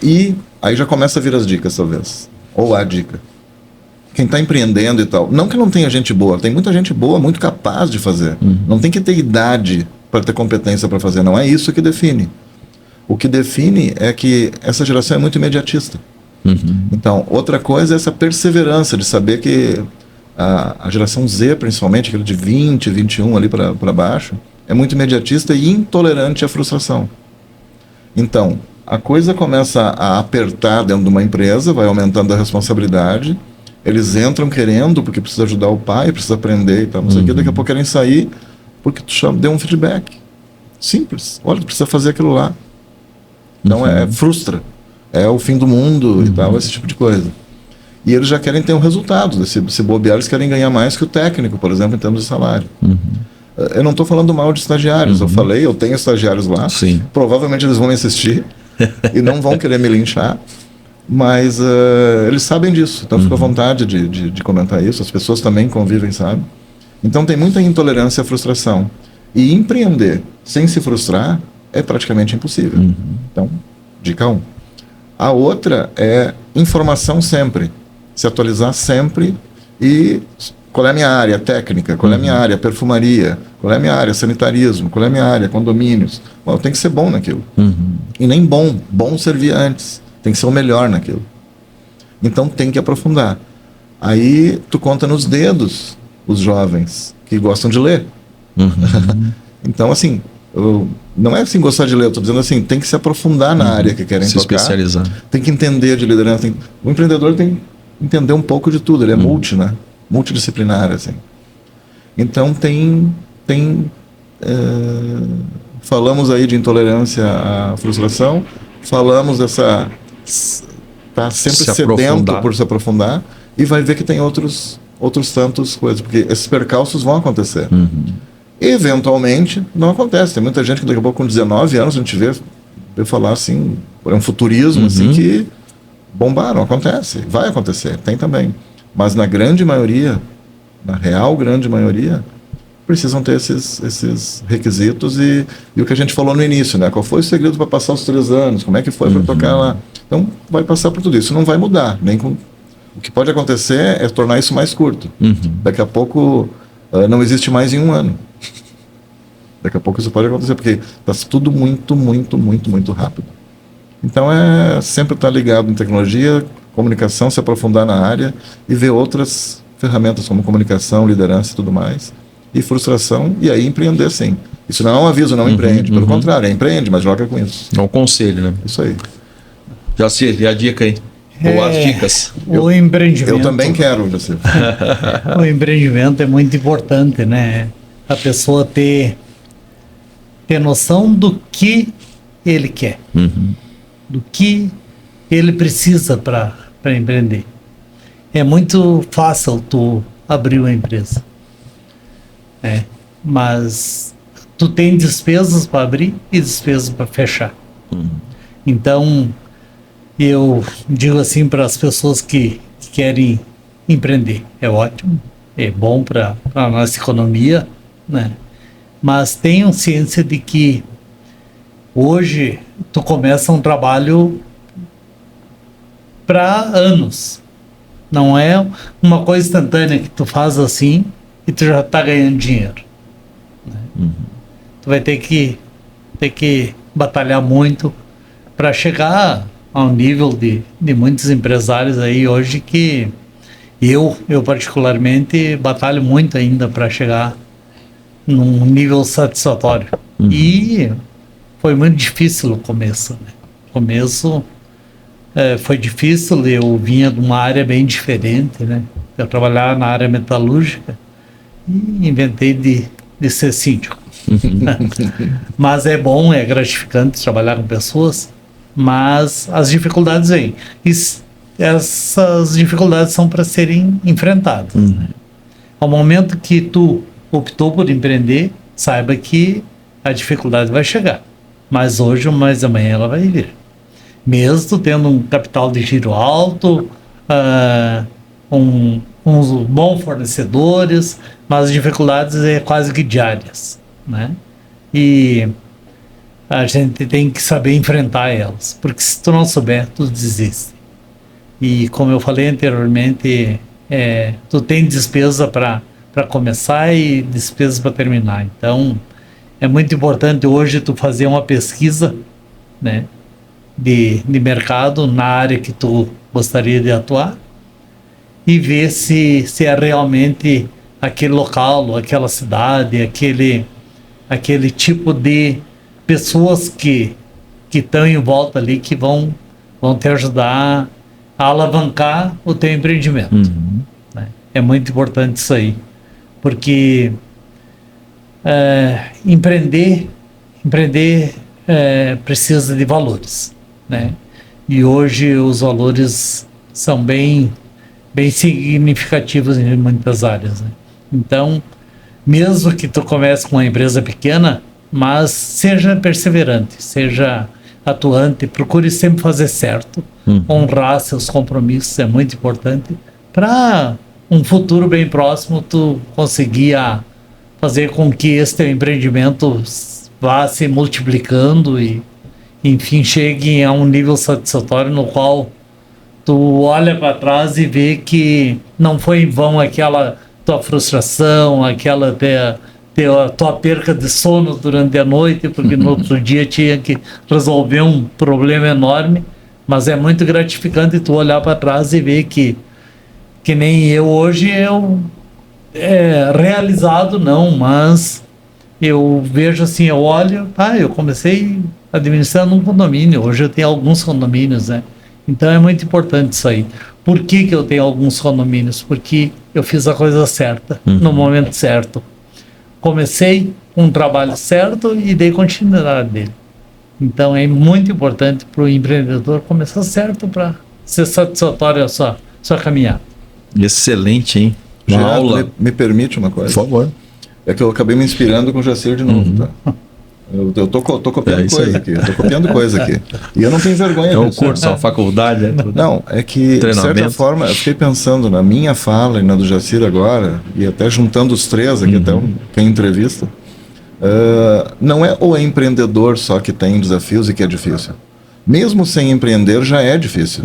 E aí já começa a vir as dicas, talvez. Ou a dica. Quem está empreendendo e tal. Não que não tenha gente boa. Tem muita gente boa, muito capaz de fazer. Não tem que ter idade para ter competência para fazer. Não é isso que define. O que define é que essa geração é muito imediatista. Então, outra coisa é essa perseverança de saber que a geração Z, principalmente, aquele de 20, 21 ali para baixo, é muito imediatista e intolerante à frustração. Então, a coisa começa a apertar dentro de uma empresa, vai aumentando a responsabilidade, eles entram querendo, porque precisa ajudar o pai, precisa aprender e tal, não sei o que, daqui a pouco querem sair, porque tu deu um feedback. Simples. Olha, tu precisa fazer aquilo lá. Então, frustra. É o fim do mundo e tal, esse tipo de coisa. E eles já querem ter um resultado. Se bobear, eles querem ganhar mais que o técnico, por exemplo, em termos de salário. Eu não estou falando mal de estagiários. Eu tenho estagiários lá. Sim. Provavelmente eles vão me assistir e não vão querer me linchar. Mas eles sabem disso. Então fico à vontade de comentar isso. As pessoas também convivem, sabe? Então tem muita intolerância à frustração. E empreender sem se frustrar é praticamente impossível. Então, dica 1. A outra é informação sempre. Se atualizar sempre. E qual é a minha área técnica? Qual é a minha área perfumaria? Qual é a minha área sanitarismo? Qual é a minha área condomínios? Bom, tem que ser bom naquilo. E nem bom servia antes. Tem que ser o melhor naquilo. Então tem que aprofundar. Aí tu conta nos dedos os jovens que gostam de ler. Então, assim, não é assim gostar de ler, eu estou dizendo assim, tem que se aprofundar na área que querem tocar. Se especializar. Tem que entender de liderança. O empreendedor tem que entender um pouco de tudo, ele é multidisciplinar, assim. Então falamos aí de intolerância à frustração, falamos dessa tá sempre sedento por se aprofundar, e vai ver que tem outros tantos coisas, porque esses percalços vão acontecer. Eventualmente não acontece. Tem muita gente que daqui a pouco com 19 anos a gente vê falar assim, é um futurismo assim, que bombaram. Acontece, vai acontecer, tem também. Mas na grande maioria, na real grande maioria, precisam ter esses requisitos e o que a gente falou no início, né? Qual foi o segredo para passar os 3 anos? Como é que foi para tocar lá? Então vai passar por tudo isso. Não vai mudar. O que pode acontecer é tornar isso mais curto. Daqui a pouco não existe mais em 1 ano. Daqui a pouco isso pode acontecer, porque está tudo muito, muito, muito, muito rápido. Então é sempre estar ligado em tecnologia, comunicação, se aprofundar na área e ver outras ferramentas como comunicação, liderança e tudo mais. E frustração, e aí empreender sim. Isso não é um aviso, não empreende. Pelo contrário, empreende, mas joga com isso. É um conselho, né? Isso aí. Jacir, e a dica aí? Ou as dicas? O empreendimento. Eu também quero, Jacir. O empreendimento é muito importante, né? A pessoa ter noção do que ele quer, do que ele precisa para empreender. É muito fácil tu abrir uma empresa, mas tu tem despesas para abrir e despesas para fechar. Então, eu digo assim para as pessoas que querem empreender, é ótimo, é bom para a nossa economia, né? Mas tenham ciência de que hoje tu começa um trabalho para anos. Não é uma coisa instantânea que tu faz assim e tu já está ganhando dinheiro. Né? Tu vai ter que batalhar muito para chegar ao nível de muitos empresários aí hoje que eu particularmente batalho muito ainda para chegar num nível satisfatório. E foi muito difícil o começo. Né? O começo foi difícil, eu vinha de uma área bem diferente, né? Eu trabalhava na área metalúrgica e inventei de ser síndico. Mas é bom, é gratificante trabalhar com pessoas, mas as dificuldades vêm. E essas dificuldades são para serem enfrentadas. Né? Ao momento que tu optou por empreender, saiba que a dificuldade vai chegar. Mas hoje ou mais amanhã ela vai vir. Mesmo tendo um capital de giro alto, uns bons fornecedores, mas as dificuldades é quase que diárias. Né? E a gente tem que saber enfrentar elas, porque se tu não souber, tu desiste. E como eu falei anteriormente, tu tem despesa para começar e despesa para terminar. Então, é muito importante hoje tu fazer uma pesquisa, né, de mercado na área que tu gostaria de atuar e ver se é realmente aquele local, aquela cidade, aquele tipo de pessoas que estão em volta ali que vão te ajudar a alavancar o teu empreendimento. Né? É muito importante isso aí, porque empreender precisa de valores, né? E hoje os valores são bem significativos em muitas áreas, né? Então, mesmo que tu comece com uma empresa pequena, mas seja perseverante, seja atuante, procure sempre fazer certo, honrar seus compromissos é muito importante para um futuro bem próximo tu conseguir fazer com que esse teu empreendimento vá se multiplicando e, enfim, chegue a um nível satisfatório no qual tu olha para trás e vê que não foi em vão aquela tua frustração, aquela tua perca de sono durante a noite, porque no outro dia tinha que resolver um problema enorme, mas é muito gratificante tu olhar para trás e ver que nem eu hoje realizado não, mas eu vejo assim, eu olho, eu comecei administrando um condomínio, hoje eu tenho alguns condomínios, né? Então é muito importante isso aí. Por que eu tenho alguns condomínios? Porque eu fiz a coisa certa, no momento certo. Comecei com um trabalho certo e dei continuidade dele. Então é muito importante para o empreendedor começar certo para ser satisfatório a sua caminhada. Excelente, hein? Uma Gerardo, aula. me permite uma coisa? Por favor. É que eu acabei me inspirando com o Jacir de novo, tá? Eu tô copiando coisa aqui. Eu tô copiando coisa aqui. E eu não tenho vergonha É um disso. curso, é uma faculdade. Não, é que, de certa forma, eu fiquei pensando na minha fala e na do Jacir agora, e até juntando os três aqui, até quem entrevista, não é o empreendedor só que tem desafios e que é difícil. Mesmo sem empreender, já é difícil.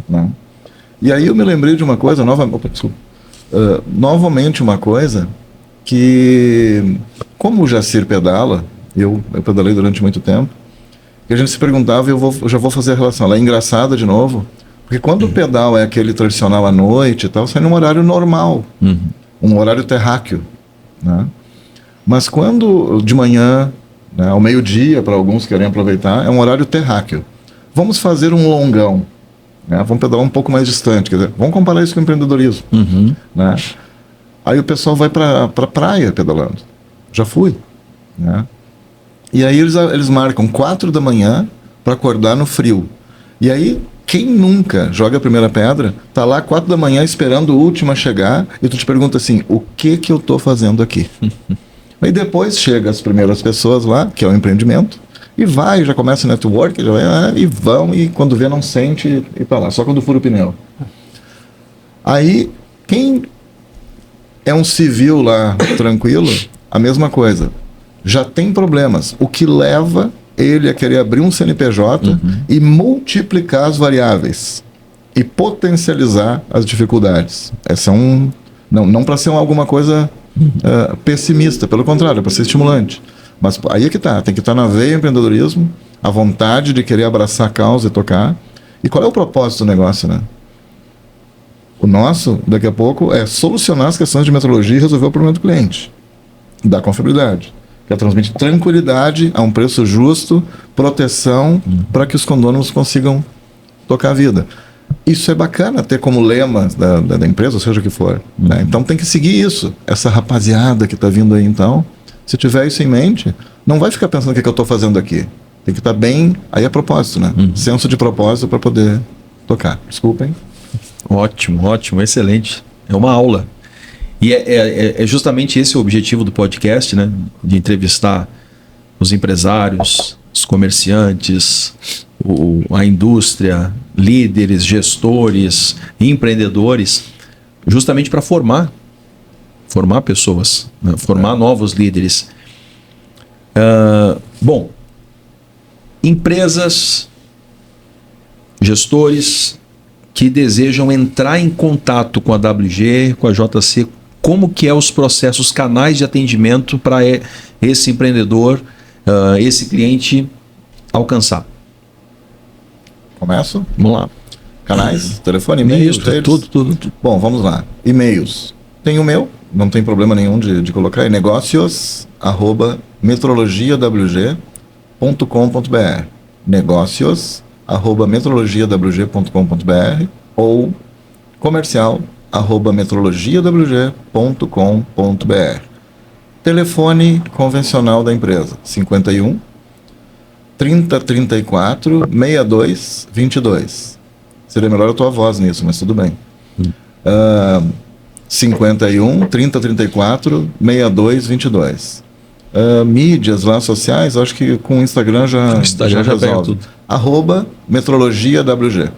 Né? E aí eu me lembrei de uma coisa, novamente uma coisa, que como o Jacir pedala, eu pedalei durante muito tempo, que a gente se perguntava, eu já vou fazer a relação, ela é engraçada de novo, porque quando o pedal é aquele tradicional à noite e tal, sai num horário normal, um horário terráqueo, né? Mas quando de manhã, né, ao meio-dia, para alguns que querem aproveitar, é um horário terráqueo. Vamos fazer um longão, né? Vamos pedalar um pouco mais distante, quer dizer, vamos comparar isso com o empreendedorismo, né? Aí o pessoal vai para a praia pedalando, já fui, né? E aí eles marcam 4 da manhã para acordar no frio. E aí, quem nunca joga a primeira pedra, tá lá 4 da manhã esperando o último a chegar, e tu te pergunta assim, o que eu tô fazendo aqui? Aí depois chega as primeiras pessoas lá, que é o empreendimento, e já começa o network, já vai, e vão, e quando vê não sente, e para lá, só quando fura o pneu. Aí, quem é um civil lá, tranquilo, a mesma coisa. Já tem problemas, o que leva ele a querer abrir um CNPJ e multiplicar as variáveis e potencializar as dificuldades. Essa é não para ser alguma coisa pessimista, pelo contrário, é para ser estimulante. Mas aí é que tem que estar na veia empreendedorismo, a vontade de querer abraçar a causa e tocar. E qual é o propósito do negócio, né? O nosso, daqui a pouco, é solucionar as questões de metrologia e resolver o problema do cliente, da confiabilidade. Que é transmitir tranquilidade a um preço justo, proteção, para que os condôminos consigam tocar a vida. Isso é bacana ter como lema da empresa, ou seja o que for. Né? Então tem que seguir isso. Essa rapaziada que está vindo aí, então, se tiver isso em mente, não vai ficar pensando o que eu estou fazendo aqui. Tem que estar bem, aí é propósito, né? Senso de propósito para poder tocar. Desculpem. Ótimo, excelente. É uma aula. E é justamente esse o objetivo do podcast, né? De entrevistar os empresários, os comerciantes, a indústria, líderes, gestores, empreendedores, justamente para formar pessoas, né? Formar novos líderes. Bom, empresas, gestores que desejam entrar em contato com a WG, com a JC, como que é os processos, canais de atendimento para esse empreendedor, esse cliente alcançar? Começo? Vamos lá. Canais, telefone, e-mails, tudo. Bom, vamos lá. E-mails. Tem o meu, não tem problema nenhum de colocar, é negócios@metrologiawg.com.br. negócios@metrologiawg.com.br ou comercial@metrologiawg.com.br. Telefone convencional da empresa, 51 3034 62 22. Seria melhor a tua voz nisso, mas tudo bem. 51 3034 62 22. Mídias lá sociais, acho que com o Instagram já resolve. @metrologiawg.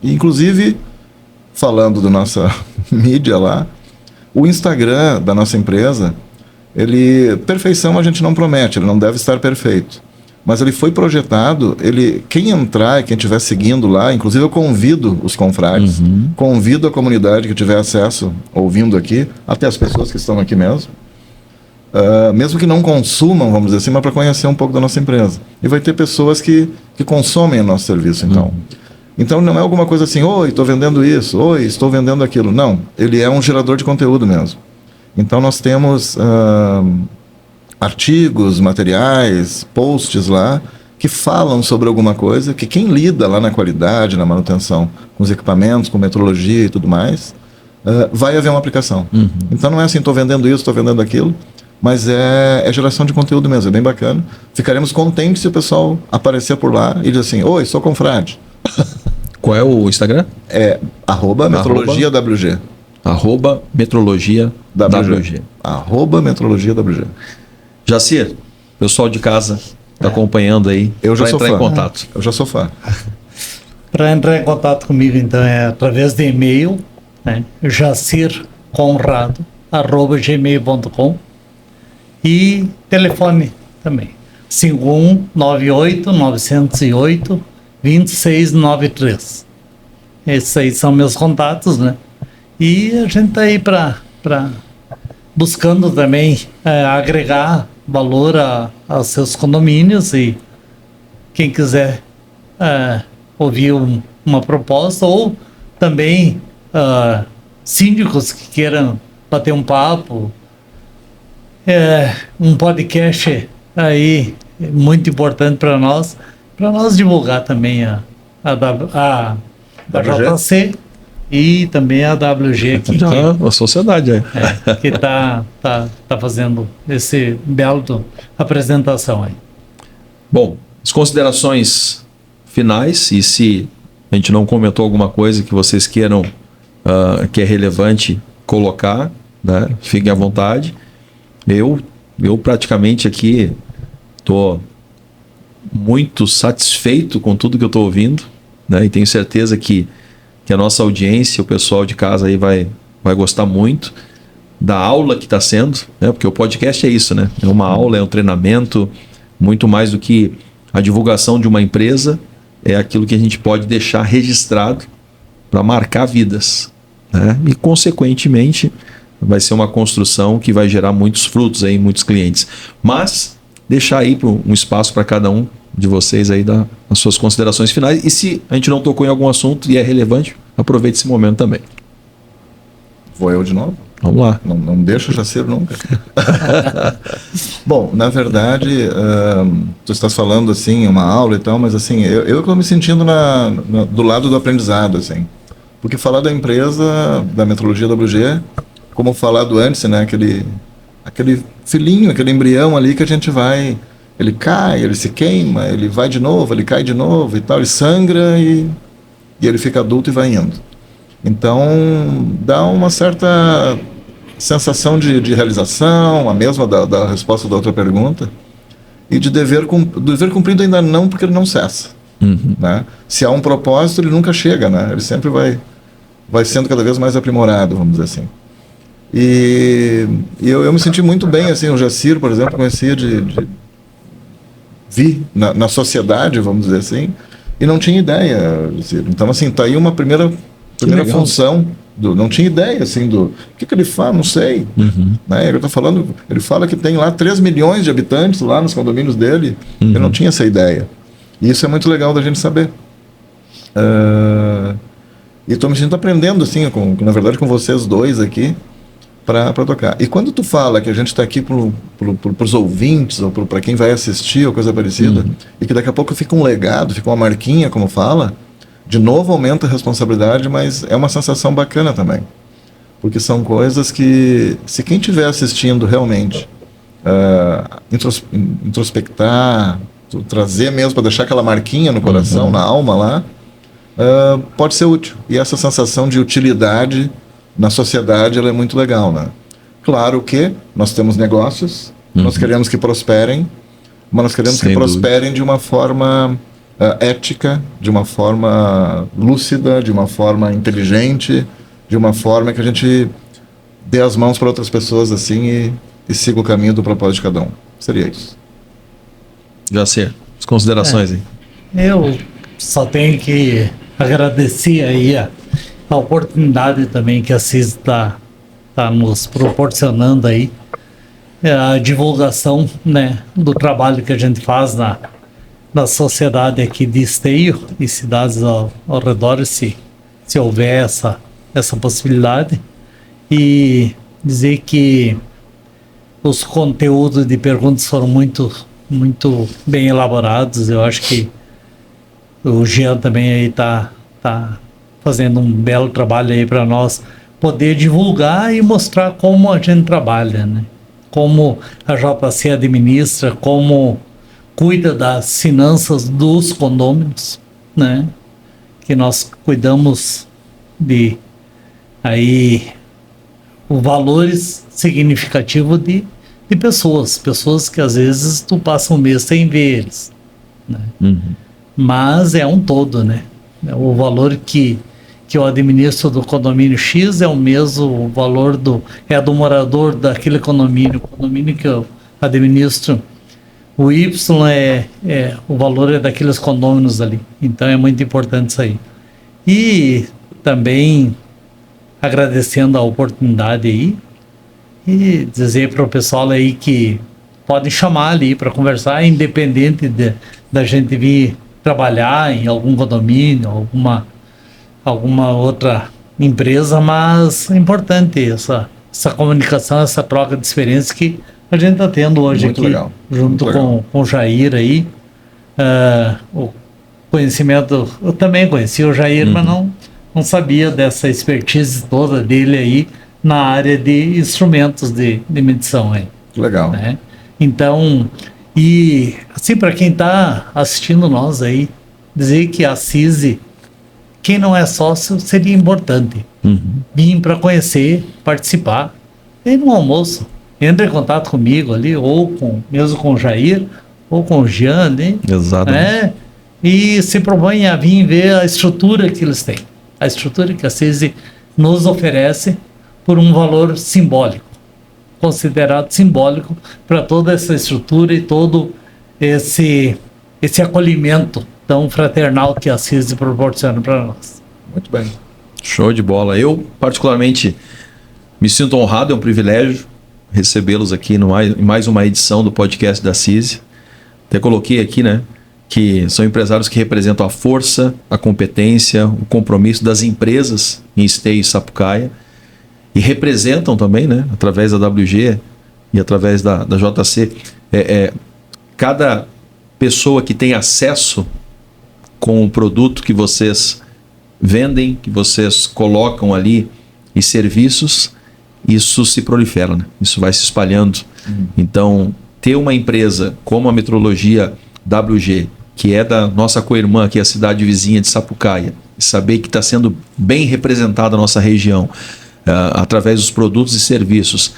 Inclusive, falando da nossa mídia lá, o Instagram da nossa empresa, perfeição a gente não promete, ele não deve estar perfeito. Mas ele foi projetado, quem entrar, quem estiver seguindo lá, inclusive eu convido os confrades, convido a comunidade que tiver acesso, ouvindo aqui, até as pessoas que estão aqui mesmo, mesmo que não consumam, vamos dizer assim, mas para conhecer um pouco da nossa empresa. E vai ter pessoas que consomem o nosso serviço, então. Então não é alguma coisa assim, oi, estou vendendo isso, oi, estou vendendo aquilo. Não, ele é um gerador de conteúdo mesmo. Então nós temos artigos, materiais, posts lá, que falam sobre alguma coisa, que quem lida lá na qualidade, na manutenção, com os equipamentos, com metrologia e tudo mais, vai haver uma aplicação. Então não é assim, estou vendendo isso, estou vendendo aquilo, mas é geração de conteúdo mesmo, é bem bacana. Ficaremos contentes se o pessoal aparecer por lá e dizer assim, oi, sou confrade. Qual é o Instagram? É @metrologiawg. @metrologiawg. @metrologiawg. Jacir, pessoal de casa está acompanhando aí. Eu já sou entrar fã. em contato. Eu já sou fã. Para entrar em contato comigo, então, é através de e-mail, né? jacirconrado@gmail.com e telefone também, 5198-908-2693. Esses aí são meus contatos, né? E a gente tá aí para buscando também agregar valor aos seus condomínios, e quem quiser ouvir uma proposta, ou também síndicos que queiram bater um papo, um podcast aí muito importante para nós divulgar também a JC e também a WG aqui, a sociedade aí. Que tá fazendo esse belo apresentação aí. Bom, as considerações finais, e se a gente não comentou alguma coisa que vocês queiram, que é relevante colocar, né? Fiquem à vontade. Eu praticamente aqui estou muito satisfeito com tudo que eu estou ouvindo, né? E tenho certeza que a nossa audiência, o pessoal de casa aí vai gostar muito da aula que está sendo, né? Porque o podcast é isso, né? É uma aula, é um treinamento, muito mais do que a divulgação de uma empresa, é aquilo que a gente pode deixar registrado para marcar vidas, né? E, consequentemente, vai ser uma construção que vai gerar muitos frutos aí, muitos clientes. Mas deixar aí um espaço para cada um de vocês aí dar as suas considerações finais. E se a gente não tocou em algum assunto e é relevante, aproveite esse momento também. Vou eu de novo? Vamos lá. Não deixa já ser nunca. Bom, na verdade, tu estás falando assim, uma aula e tal, mas assim, eu estou me sentindo do lado do aprendizado, assim. Porque falar da empresa, da Metrologia WG, como falado antes, né, aquele filhinho, aquele embrião ali que a gente vai, ele cai, ele se queima, ele vai de novo, ele cai de novo e tal, ele sangra e ele fica adulto e vai indo. Então, dá uma certa sensação de realização, a mesma da resposta da outra pergunta, e de dever cumprido ainda não, porque ele não cessa. Né? Se há um propósito, ele nunca chega, né? Ele sempre vai sendo cada vez mais aprimorado, vamos dizer assim. E eu me senti muito bem, assim, o Jacir, por exemplo, conhecia vi na sociedade, vamos dizer assim, e não tinha ideia. Então, assim, tá aí uma primeira função. Não tinha ideia, assim, do que ele fala, não sei. Né? Eu tô falando, ele fala que tem lá 3 milhões de habitantes lá nos condomínios dele. Eu não tinha essa ideia. E isso é muito legal da gente saber. E estou me sentindo aprendendo, assim, na verdade, com vocês dois aqui, para tocar. E quando tu fala que a gente está aqui para os ouvintes, ou para quem vai assistir, ou coisa parecida, e que daqui a pouco fica um legado, fica uma marquinha, como fala, de novo aumenta a responsabilidade, mas é uma sensação bacana também. Porque são coisas que, se quem estiver assistindo realmente introspectar, trazer mesmo para deixar aquela marquinha no coração, na alma lá, pode ser útil. E essa sensação de utilidade na sociedade, ela é muito legal, né? Claro que nós temos negócios, nós queremos que prosperem, mas nós queremos que prosperem de uma forma ética, de uma forma lúcida, de uma forma inteligente, de uma forma que a gente dê as mãos para outras pessoas assim e siga o caminho do propósito de cada um. Seria isso. Já sei. As considerações aí. Eu só tenho que agradecer aí a oportunidade também que a CIS está nos proporcionando aí, a divulgação, né, do trabalho que a gente faz na sociedade aqui de Esteio e cidades ao redor, se houver essa possibilidade, e dizer que os conteúdos de perguntas foram muito bem elaborados. Eu acho que o Jean também aí tá fazendo um belo trabalho aí para nós poder divulgar e mostrar como a gente trabalha, né? Como a JC administra, como cuida das finanças dos condôminos, né? Que nós cuidamos de aí valores significativos de pessoas que às vezes tu passa um mês sem ver eles, né? Mas é um todo, né? O valor que eu administro do condomínio X é o mesmo valor do morador daquele condomínio. O condomínio que eu administro, o Y o valor é daqueles condôminos ali. Então é muito importante isso aí. E também agradecendo a oportunidade aí e dizer para o pessoal aí que podem chamar ali para conversar, independente da gente vir trabalhar em algum condomínio, alguma outra empresa, mas é importante essa comunicação, essa troca de experiências que a gente está tendo hoje muito aqui, legal. Junto com o Jair aí. O conhecimento, eu também conheci o Jair, mas não sabia dessa expertise toda dele aí na área de instrumentos de medição aí. Legal. Né? Então, e assim, para quem está assistindo nós aí, dizer que a CISI, quem não é sócio, seria importante vir para conhecer, participar, e no almoço, entre em contato comigo ali, ou mesmo com o Jair, ou com o Jean ali. Exatamente. E se propõe a vir ver a estrutura que eles têm, a estrutura que a CISI nos oferece por um valor simbólico, considerado simbólico para toda essa estrutura e todo esse acolhimento tão fraternal que a CISI proporciona para nós. Muito bem. Show de bola. Eu, particularmente, me sinto honrado, é um privilégio recebê-los aqui em mais uma edição do podcast da CISI. Até coloquei aqui, né, que são empresários que representam a força, a competência, o compromisso das empresas em Esteio e Sapucaia, e representam também, né, através da WG e através da JC, cada pessoa que tem acesso com o produto que vocês vendem, que vocês colocam ali, e serviços, isso se prolifera, né? Isso vai se espalhando. Então, ter uma empresa como a Metrologia WG, que é da nossa co-irmã aqui, a cidade vizinha de Sapucaia, e saber que está sendo bem representada a nossa região, através dos produtos e serviços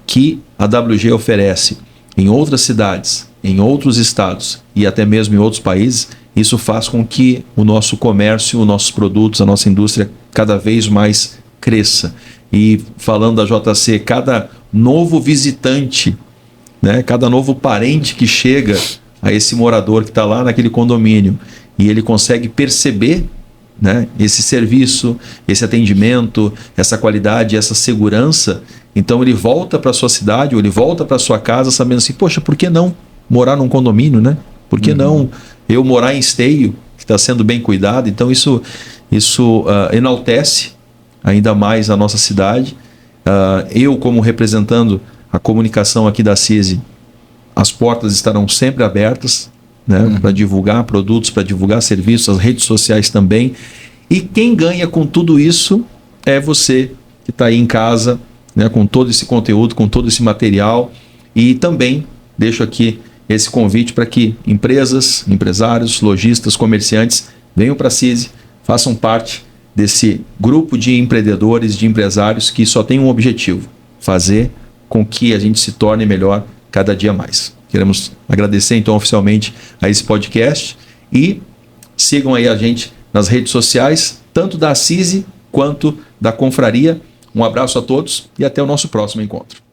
que a WG oferece em outras cidades, em outros estados e até mesmo em outros países, isso faz com que o nosso comércio, os nossos produtos, a nossa indústria cada vez mais cresça. E falando da JC, cada novo visitante, né, cada novo parente que chega a esse morador que está lá naquele condomínio e ele consegue perceber, né, esse serviço, esse atendimento, essa qualidade, essa segurança, então ele volta para sua cidade ou ele volta para sua casa sabendo assim, poxa, por que não morar num condomínio, né? Por que não eu morar em Esteio, que está sendo bem cuidado? Então isso enaltece ainda mais a nossa cidade. Eu, como representando a comunicação aqui da CISI, as portas estarão sempre abertas, né, para divulgar produtos, para divulgar serviços, as redes sociais também. E quem ganha com tudo isso é você que está aí em casa, né, com todo esse conteúdo, com todo esse material. E também deixo aqui esse convite para que empresas, empresários, lojistas, comerciantes venham para a CISI, façam parte desse grupo de empreendedores, de empresários que só tem um objetivo: fazer com que a gente se torne melhor cada dia mais. Queremos agradecer então oficialmente a esse podcast e sigam aí a gente nas redes sociais, tanto da CISI quanto da Confraria. Um abraço a todos e até o nosso próximo encontro.